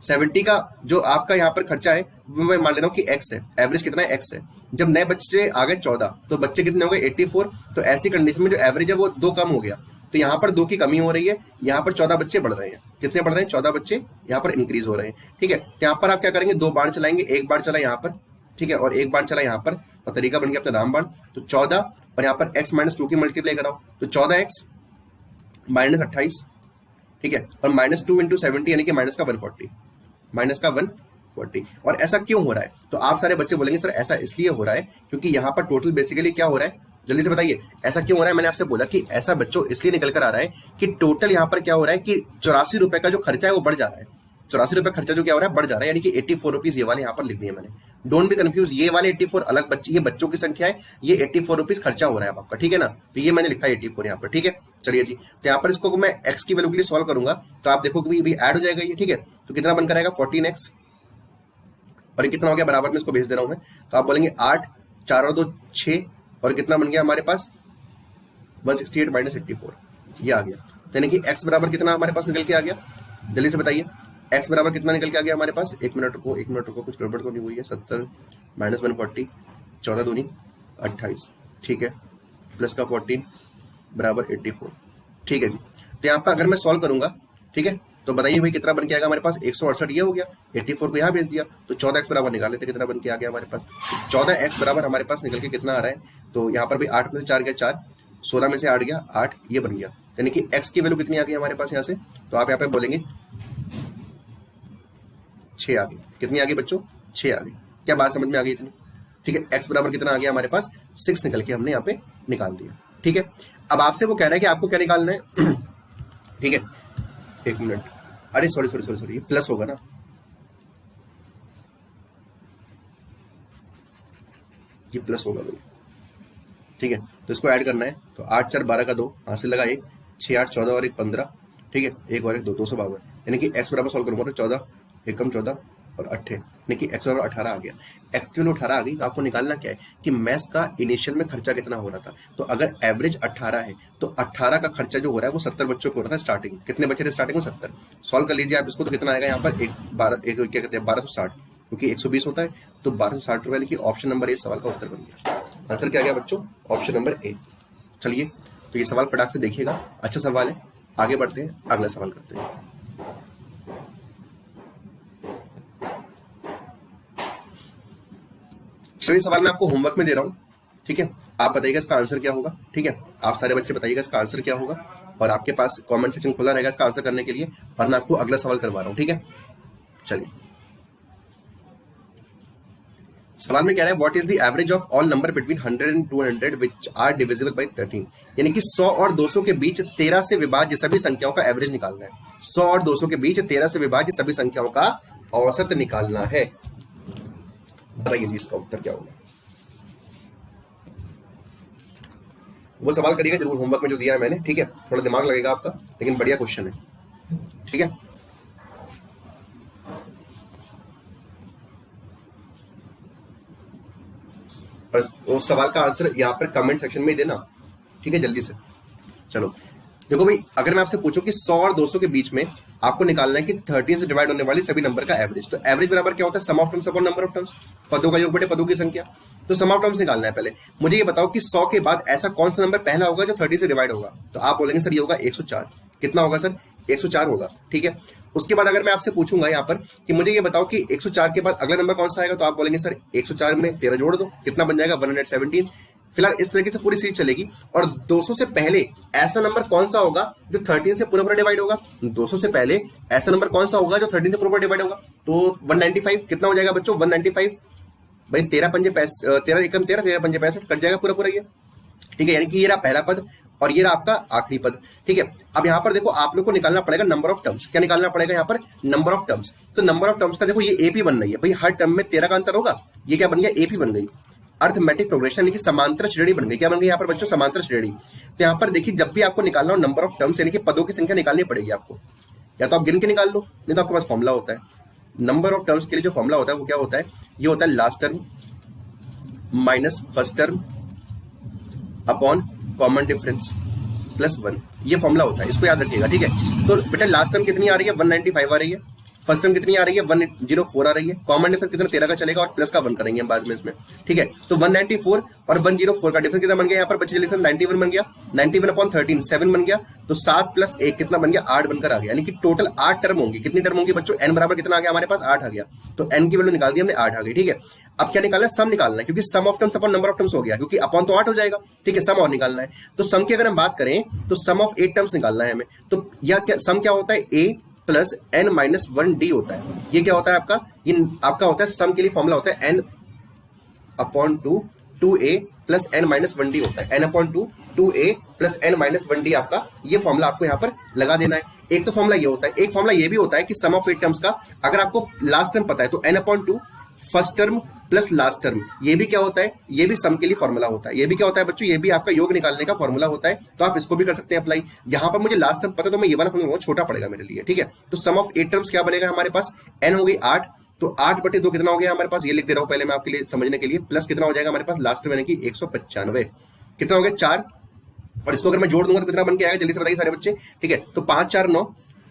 70 का जो आपका यहाँ पर खर्चा है वो मैं मान ले रहा हूँ कि x है, एवरेज कितना है, x है। जब नए बच्चे आ गए 14, तो बच्चे कितने हो गए, 84। तो ऐसी कंडीशन में जो एवरेज है वो 2 कम हो गया, तो यहाँ पर 2 की कमी हो रही है, यहाँ पर 14 बच्चे बढ़ रहे हैं। कितने बढ़ रहे हैं, 14 बच्चे यहाँ पर इंक्रीज हो रहे हैं। ठीक है, तो यहाँ पर आप क्या करेंगे, 2 बाण चलाएंगे, एक बाण चला यहाँ पर, ठीक है, और एक बाण चला यहाँ पर, और तरीका बन गया अपना रामबाण। तो 14 और यहाँ पर x - 2 की मल्टीप्लाई कराओ, तो 14x - 28, ठीक है, और -2 × 70 यानी कि माइनस का 140, माइनस का 140। और ऐसा क्यों हो रहा है, तो आप सारे बच्चे बोलेंगे सर ऐसा इसलिए हो रहा है क्योंकि यहाँ पर टोटल बेसिकली क्या हो रहा है, जल्दी से बताइए ऐसा क्यों हो रहा है। मैंने आपसे बोला कि ऐसा बच्चों इसलिए निकल कर आ रहा है कि टोटल यहाँ पर क्या हो रहा है कि 84 रुपए का जो खर्चा है वो बढ़ जा रहा है। 84 रुपए खर्चा जो क्या हो रहा है, बढ़ जा रहा है, यानी कि 84 रुपीज ये वाले यहाँ पर लिख दिए मैंने। डोंट बी कंफ्यूज, ये वाले 84 अलग बच्चे, ये बच्चों की संख्या है, ये 84 रुपीज खर्चा हो रहा है आपका। ठीक है ना, तो ये मैंने लिखा है 84 यहाँ पर। ठीक है, चलिए जी, तो यहाँ पर इसको मैं x की वैल्यू के लिए सॉल्व करूंगा तो आप देखो कि ऐड हो जाएगा ये। ठीक है, तो कितना बनकर आएगा, 14x, और ये कितना हो गया बराबर में इसको भेज दे रहा हूं मैं। तो आप बोलेंगे 8, 4 और 2 6, और कितना बन गया हमारे पास 168 - 84, ये आ गया। यानी कि x बराबर कितना हमारे पास निकल के आ गया, जल्दी से बताइए x बराबर कितना निकल के आ गया हमारे पास। एक मिनट रुको, कुछ गड़बड़ तो नहीं हुई है। 70 - 140, 14 दूनी 28, ठीक है, प्लस का 14 बराबर 84। ठीक है जी, तो यहाँ पर अगर मैं सॉल्व करूंगा, ठीक है, तो बताइए भाई कितना बन के आएगा हमारे पास, 168 ये हो गया, 84 को यहाँ भेज दिया, तो 14x बराबर निकाल लेते कितना बन के आ गया हमारे पास। 14x बराबर हमारे पास निकल के कितना आ रहा है, तो यहाँ पर भी 8 में से 4 गया 4, 16 में से 8 गया 8, ये बन गया। यानी कि x की वैल्यू कितनी आ गई हमारे पास यहाँ से, तो आप यहाँ पे बोलेंगे 6 आ गई। कितनी आ गई बच्चों, 6 आ गई। क्या बात समझ में आ गई इतनी, ठीक है। x बराबर कितना आ गया हमारे पास, 6 निकल के हमने यहाँ पे निकाल दिया। ठीक है, अब आपसे वो कह रहा है कि आपको क्या निकालना है ठीक है, एक मिनट, अरे सॉरी, ये प्लस होगा ना, ये प्लस होगा भाई। ठीक है, तो इसको ऐड करना है, तो 8 4 12 का 2 हाथ से लगा 1, 6 8 14 और 1 15, ठीक है, 1 और 1 2, 252। यानी कि x बराबर सॉल्व करूंगा तो 14 1 कम 14 और 8 यानी कि एक्चुअल 18 आ गया। एक्चुअल 18 आ गई तो आपको निकालना क्या है कि मैथ्स का इनिशियल में खर्चा कितना हो रहा था। तो अगर एवरेज 18 है तो 18 का खर्चा जो हो रहा है वो 70 बच्चों को हो रहा था स्टार्टिंग। कितने बच्चे थे स्टार्टिंग में? 70। सॉल्व कर लीजिए आप इसको तो कितना आएगा यहाँ पर क्या कहते हैं 1260, क्योंकि 120 होता है तो 1260 रुपए, यानी कि ऑप्शन नंबर ए सवाल का उत्तर बन गया। आंसर क्या गया बच्चों? Option number A. चलिए तो ये सवाल फटाक से देखिएगा, अच्छा सवाल है। आगे बढ़ते हैं, अगला सवाल करते हैं। चलिए सवाल मैं आपको होमवर्क में दे रहा हूं, ठीक है। आप बताइएगा इसका आंसर क्या होगा, ठीक है। आप सारे बच्चे बताइएगा इसका आंसर क्या होगा, और आपके पास कमेंट सेक्शन खुला रहेगा इसका आंसर करने के लिए, और मैं आपको अगला सवाल करवा रहा हूं, ठीक है। चलिए सवाल में कह रहा है what is the average of all number between 100 and 200 which are divisible by 13। यानी कि 100 और 200 के बीच 13 से विभाज्य सभी संख्याओं का एवरेज निकालना है। 100 और 200 के बीच 13 से विभाज्य सभी संख्याओं का औसत निकालना है। बताइए इसका उत्तर क्या होगा। वो सवाल करिएगा जरूर होमवर्क में जो दिया है मैंने, ठीक है। थोड़ा दिमाग लगेगा आपका, लेकिन बढ़िया क्वेश्चन है, ठीक है। उस सवाल का आंसर यहाँ पर कमेंट सेक्शन में ही देना, ठीक है, जल्दी से। चलो देखो भाई, अगर मैं आपसे पूछूं कि 100 और 200 के बीच में आपको निकालना है कि 13 से डिवाइड होने वाली सभी नंबर का एवरेज, तो एवरेज बराबर क्या होता है? Sum of terms upon number of terms, पदों का योग बटे पदों की संख्या। तो सम ऑफ टर्म्स निकालना है पहले। मुझे ये बताओ कि 100 के बाद ऐसा कौन सा नंबर पहला होगा जो 30 से डिवाइड होगा? तो आप बोलेंगे सर ये होगा 104। कितना होगा सर? 104 होगा, ठीक है। उसके बाद अगर मैं आपसे पूछूंगा यहाँ पर कि मुझे ये बताओ कि 104 के बाद अगला नंबर कौन सा आएगा, तो आप बोलेंगे सर 104 में 13 जोड़ दो, कितना बन जाएगा? 117। फिलहाल इस तरीके से पूरी सीरीज चलेगी। और 200 से पहले ऐसा नंबर कौन सा होगा जो 13 से पूरा डिवाइड होगा? 200 से पहले ऐसा नंबर कौन सा होगा जो 13 से पूरा डिवाइड होगा? तो 195। कितना हो जाएगा बच्चों? 195। भाई 13 पंजे 13 एकम 13, 13 पंजे 65, कट जाएगा पूरा ये, ठीक है। यानी कि ये रहा पहला पद और ये रहा आपका आखिरी पद, ठीक है। अब यहाँ पर देखो आप लोग को निकालना पड़ेगा नंबर ऑफ टर्म्स। क्या निकालना पड़ेगा यहाँ पर? Number of terms. तो नंबर ऑफ टर्म्स का देखो ये एपी बन रही है भाई, हर टर्म में 13 का अंतर होगा। ये क्या बन गया? एपी बन गई। अर्थमेटिक प्रोग्रेशन यानी कि समांतर श्रेणी बन गई। क्या बन गई यहाँ पर बच्चों? समांतर श्रेणी। तो यहाँ पर देखिए जब भी आपको निकालना हो नंबर ऑफ टर्म्स यानी कि पदों की संख्या निकालनी पड़ेगी आपको, या तो आप गिन के निकाल लो, नहीं तो आपके पास फॉर्मूला होता है। नंबर ऑफ टर्म्स के लिए जो फॉर्मूला होता है वो क्या होता है? ये होता है last term minus first term upon common difference plus 1। ये फॉर्मूला होता है, इसको याद रखिएगा, ठीक है। तो बेटा लास्ट टर्म कितनी आ रही है? 195 आ रही है। फर्स्ट टर्म कितनी आ रही है? 104 आ रही है। कॉमन डिफरेंस कितना? 13 का चलेगा और प्लस का 1 करेंगे हम बाद में इसमें, ठीक है। तो 194 और 104 का डिफरेंस कितना बन गया यहाँ पर बच्चे? जल्दी से 91 बन गया। 91 अपॉन 13 7 बन गया। तो 7 प्लस 1 कितना बन गया? 8 बनकर आ गया। यानी कि टोटल 8 टर्म होंगी। कितनी टर्म होंगी बच्चों? n बराबर कितना आ गया हमारे पास? 8 आ गया। तो n की वैल्यू निकाल दी हमने, 8 आ गई, ठीक है। अब क्या निकालना है? सम निकालना है, क्योंकि sum of terms upon number of terms हो गया, क्योंकि अपॉन तो 8 हो जाएगा, ठीक है। सम और निकालना है, तो सम की अगर हम बात करें तो सम ऑफ 8 टर्म्स निकालना है हमें। तो यह क्या सम क्या होता है? a plus n minus 1d होता है। ये क्या होता है आपका? ये आपका होता है सम के लिए फॉर्मूला होता है n upon 2a plus n minus 1d होता है। n upon 2a plus n minus 1d आपका ये फॉर्मूला आपको यहाँ पर लगा देना है। एक तो फॉर्मूला ये होता है, एक फॉर्मूला ये भी होता है कि सम ऑफ 8 टर्म्स का अगर आपको लास्ट टर्म पता है तो n upon 2 first term plus last term, ये भी क्या होता है? ये भी सम के लिए फॉर्मूला होता है। ये भी क्या होता है बच्चों? ये भी आपका योग निकालने का फॉर्मूला होता है। तो आप इसको भी कर सकते हैं अप्लाई। यहाँ पर मुझे लास्ट टर्म पता है तो मैं ये वाला फॉर्मूला छोटा पड़ेगा मेरे लिए, ठीक है। तो सम ऑफ 8 टर्म्स क्या बनेगा हमारे पास? n हो गई 8, तो 8 बटे 2 कितना हो गया हमारे पास? ये लिख दे रहा हूं पहले मैं आपके लिए समझने के लिए। प्लस कितना हो जाएगा हमारे पास लास्ट में? यानी कि 195। कितना हो गया? 4। और इसको अगर मैं जोड़ दूंगा तो कितना बन के आएगा? जल्दी से बताइए सारे बच्चे, ठीक है। तो 5 4 9,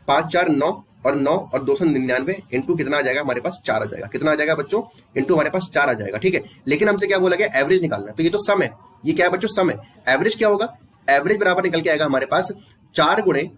5 4 9 और 9 और 299 इंटू कितना आ जाएगा हमारे पास? 4 आ जाएगा। कितना आ जाएगा बच्चों? इंटू हमारे पास 4 आ जाएगा, ठीक है। लेकिन हमसे क्या बोला गया? एवरेज निकालना है। तो ये तो सम है, ये क्या है बच्चों? सम है। एवरेज क्या होगा? एवरेज बराबर निकल के आएगा हमारे पास 4 गुणे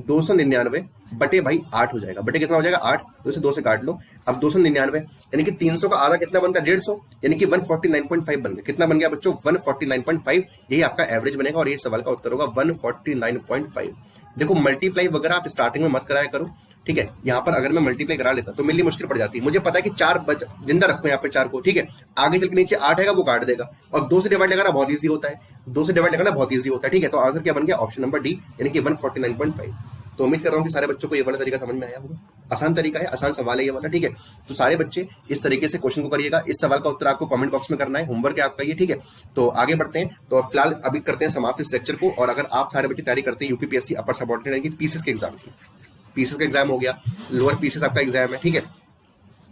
299 बटे भाई 8 हो जाएगा। बटे कितना हो जाएगा? 8। तो इसे 2 से काट लो। अब 299 यानी कि 300 का आधा कितना बनता है? 150, यानी कि 149.5 बन गया। कितना बन गया बच्चों? 149.5। यही आपका एवरेज बनेगा और ये सवाल का उत्तर होगा 149.5। देखो मल्टीप्लाई वगैरह आप स्टार्टिंग में मत कराया करो, ठीक है। यहाँ पर अगर मैं मल्टीप्लाई करा लेता तो मेरे लिए मुश्किल पड़ जाती है। मुझे पता है कि 4 जिंदा रखो यहाँ पे 4 को, ठीक है। आगे चल के नीचे 8 आएगा वो काट देगा, और 2 से डिवाइड लगाना बहुत ईजी होता है। 2 से डिवाइड लगाना बहुत ईजी होता है, ठीक है। तो आंसर क्या बन गया? ऑप्शन नंबर डी, यानी कि 149.5। तो उम्मीद कर रहा हूँ कि सारे बच्चों को ये वाला तरीका समझ में आया होगा। आसान तरीका है, आसान सवाल है ये वाला, ठीक है। तो सारे बच्चे इस तरीके से क्वेश्चन को करिएगा। इस सवाल का उत्तर आपको कमेंट बॉक्स में करना है, होमवर्क है आपका ये, ठीक है। तो आगे बढ़ते हैं। तो फिलहाल अभी करते हैं समाप्त इस लेक्चर को। और अगर आप सारे बच्चे तैयारी करते हैं यूपीपीएससी अपर सबऑर्डिनेट यानी कि पीसीएस के एग्जाम की, पीसीएस का एग्जाम हो गया, लोअर पीसीएस आपका एग्जाम है, ठीक है।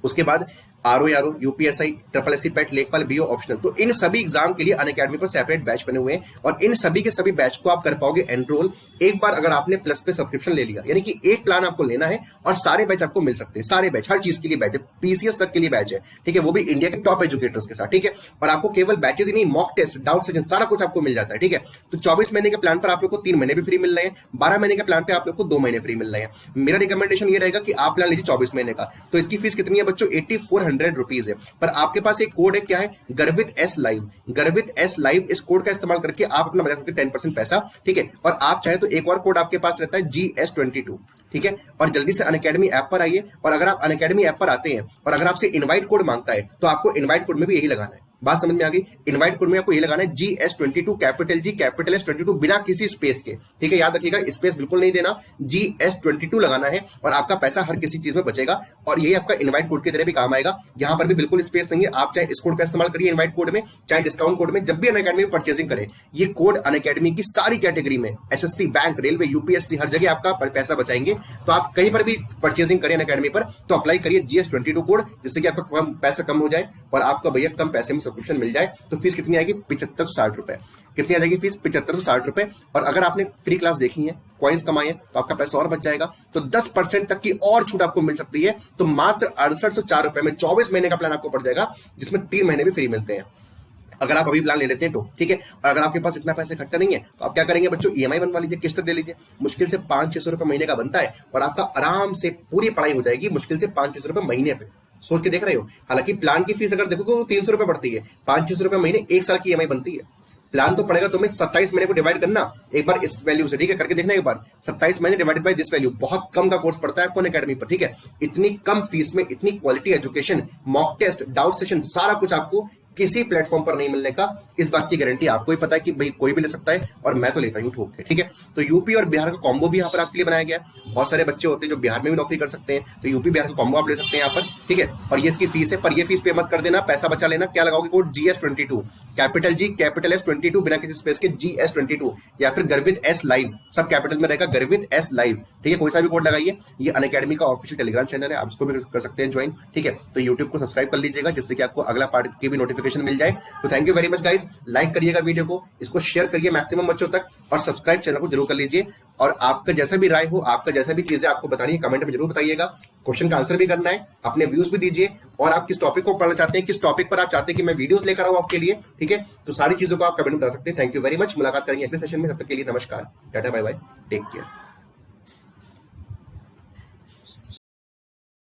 उसके बाद आरओ यूपीएसआई ट्रिपल एससी पेट लेखपाल बीओ ऑप्शनल। तो इन सभी एग्जाम के लिए अनअकैडमी पर सेपरेट बैच बने हुए हैं और इन सभी के सभी बैच को आप कर पाओगे एनरोल एक बार अगर आपने प्लस पे सब्सक्रिप्शन ले लिया, यानी कि एक प्लान आपको लेना है और सारे बैच आपको मिल सकते हैं। सारे बैच, हर चीज के लिए बैच है, पीसीएस तक के लिए बैच है, ठीक है, वो भी इंडिया के टॉप एजुकेटर्स के साथ, ठीक है। और आपको केवल बैचेस ही नहीं, मॉक टेस्ट, डाउट सेशन, सारा कुछ आपको मिल जाता है, ठीक है। तो 24 महीने के प्लान पर आप लोग को 3 महीने भी फ्री मिल रहे हैं, 12 महीने के प्लान पे आप लोग को 2 महीने फ्री मिल रहे हैं। मेरा रिकमेंडेशन ये रहेगा कि आप प्लान लीजिए 24 महीने का। तो इसकी फीस कितनी है बच्चों? 8400 रुपीज है। पर आपके पास एक कोड है, क्या है? गर्वित एस लाइव। गर्वित एस लाइव, इस कोड का इस्तेमाल करके आप अपना बचा सकते हैं 10% पैसा, ठीक है। और आप चाहे तो एक और कोड आपके पास रहता है GS22, ठीक है। और जल्दी से अनअकैडमी ऐप पर आइए और अगर आप अनअकैडमी ऐप पर आते हैं और अगर आपसे इनवाइट कोड मांगता है तो आपको इनवाइट कोड में भी यही लगाना है। बात समझ में आ गई? इनवाइट कोड में आपको ये लगाना है GS22, capital G capital S22, बिना किसी स्पेस के, ठीक है। याद रखिएगा, स्पेस बिल्कुल नहीं देना, GS22 लगाना है और आपका पैसा हर किसी चीज में बचेगा और यही आपका इनवाइट कोड की तरह भी काम आएगा। यहां पर भी बिल्कुल स्पेस नहीं है, आप चाहे इस कोड का इस्तेमाल करिए इनवाइट कोड में, चाहे डिस्काउंट कोड में, जब भी अनअकैडमी में परचेसिंग करें ये कोड अनअकैडमी की सारी कैटेगरी में, एसएससी, बैंक, रेलवे, यूपीएससी, हर जगह आपका पैसा बचाएंगे। तो आप कहीं पर भी परचेसिंग करें अनअकैडमी पर तो अप्लाई करिए GS22 कोड, जिससे कि आपका पैसा कम हो जाए और आपका भैया कम पैसे में सब्सक्रिप्शन मिल जाए। तो फीस कितनी आएगी? 7560 रुपए। कितनी आ जाएगी फीस? 7560 रुपए। और अगर आपने फ्री क्लास देखी है, कॉइन्स कमाए हैं, तो आपका पैसा और बच जाएगा। तो 10% तक की और छूट आपको मिल सकती है। तो मात्र 6804 रुपए में 24 महीने का प्लान आपको पड़ जाएगा, जिसमें 3 महीने भी फ्री मिलते हैं अगर आप अभी प्लान ले लेते हैं तो, ठीक है। और अगर आपके पास इतना पैसा इकट्ठा नहीं है तो आप क्या करेंगे बच्चों? ईएमआई बनवा लीजिए, किस्त दे लीजिए। मुश्किल से 500-600 रुपए महीने का बनता है और आपका आराम से पूरी पढ़ाई हो जाएगी, मुश्किल से 500-600 रुपए महीने पे। सोच के देख रहे हो? हालांकि प्लान की फीस अगर देखोगे तो 300 रुपए पड़ती है, 500-600 रुपए महीने, 1 साल की ईएमआई बनती है। प्लान तो पड़ेगा तुम्हें 27 महीने को डिवाइड करना एक बार इस वैल्यू से, ठीक है, करके देखना एक बार। 27 महीने डिवाइडेड बाय दिस वैल्यू, बहुत कम का कोर्स पड़ता है आपको अनअकैडमी पर, ठीक है। इतनी कम फीस में इतनी quality education, mock test, doubt session, सारा कुछ आपको किसी प्लेटफॉर्म पर नहीं मिलने का, इस बात की गारंटी आपको ही पता है कि भाई कोई भी ले सकता है और मैं तो लेता हूं ठोक के, ठीक है। तो यूपी और बिहार का कॉम्बो भी यहाँ पर आपके लिए बनाया गया है। बहुत सारे बच्चे होते हैं जो बिहार में भी नौकरी कर सकते हैं, तो यूपी बिहार का कॉम्बो आप ले सकते हैं यहाँ पर, ठीक है। और ये इसकी फीस है, पर ये फीस पे मत कर देना, पैसा बचा लेना। क्या लगाओगे code? GS22, capital G capital S22, बिना किसी स्पेस के GS22, या फिर गर्वित एस लाइव, सब कैपिटल में रहेगा, गर्वित एस लाइव, ठीक है। कोई सा भी कोड लगाइए। ये अनअकैडमी का ऑफिशियल टेलीग्राम चैनल है, आप इसको भी कर सकते हैं ज्वाइन, ठीक है। तो यूट्यूब को सब्सक्राइब कर लीजिएगा, जिससे कि आपको अगला पार्ट की भी नोटिफिकेशन मिल जाए। तो thank you very much guys, like करिएगा वीडियो को, इसको शेयर करिए मैक्सिमम बच्चों तक और सब्सक्राइब चैनल को जरूर कर लीजिए। और आपका जैसा भी राय हो, आपका जैसा भी चीजें आपको बतानी है, कमेंट में जरूर बताइएगा। क्वेश्चन का आंसर भी करना है, अपने व्यूज भी दीजिए और आप किस टॉपिक को पढ़ना चाहते हैं, किस टॉपिक पर आप चाहते हैं कि मैं वीडियोस लेकर आऊं आपके लिए, ठीक है। तो सारी चीजों को आप कमेंट में बता सकते हैं। थैंक यू वेरी मच, मुलाकात करेंगे अगले सेशन में, तब तक के लिए नमस्कार, tata bye bye, take care.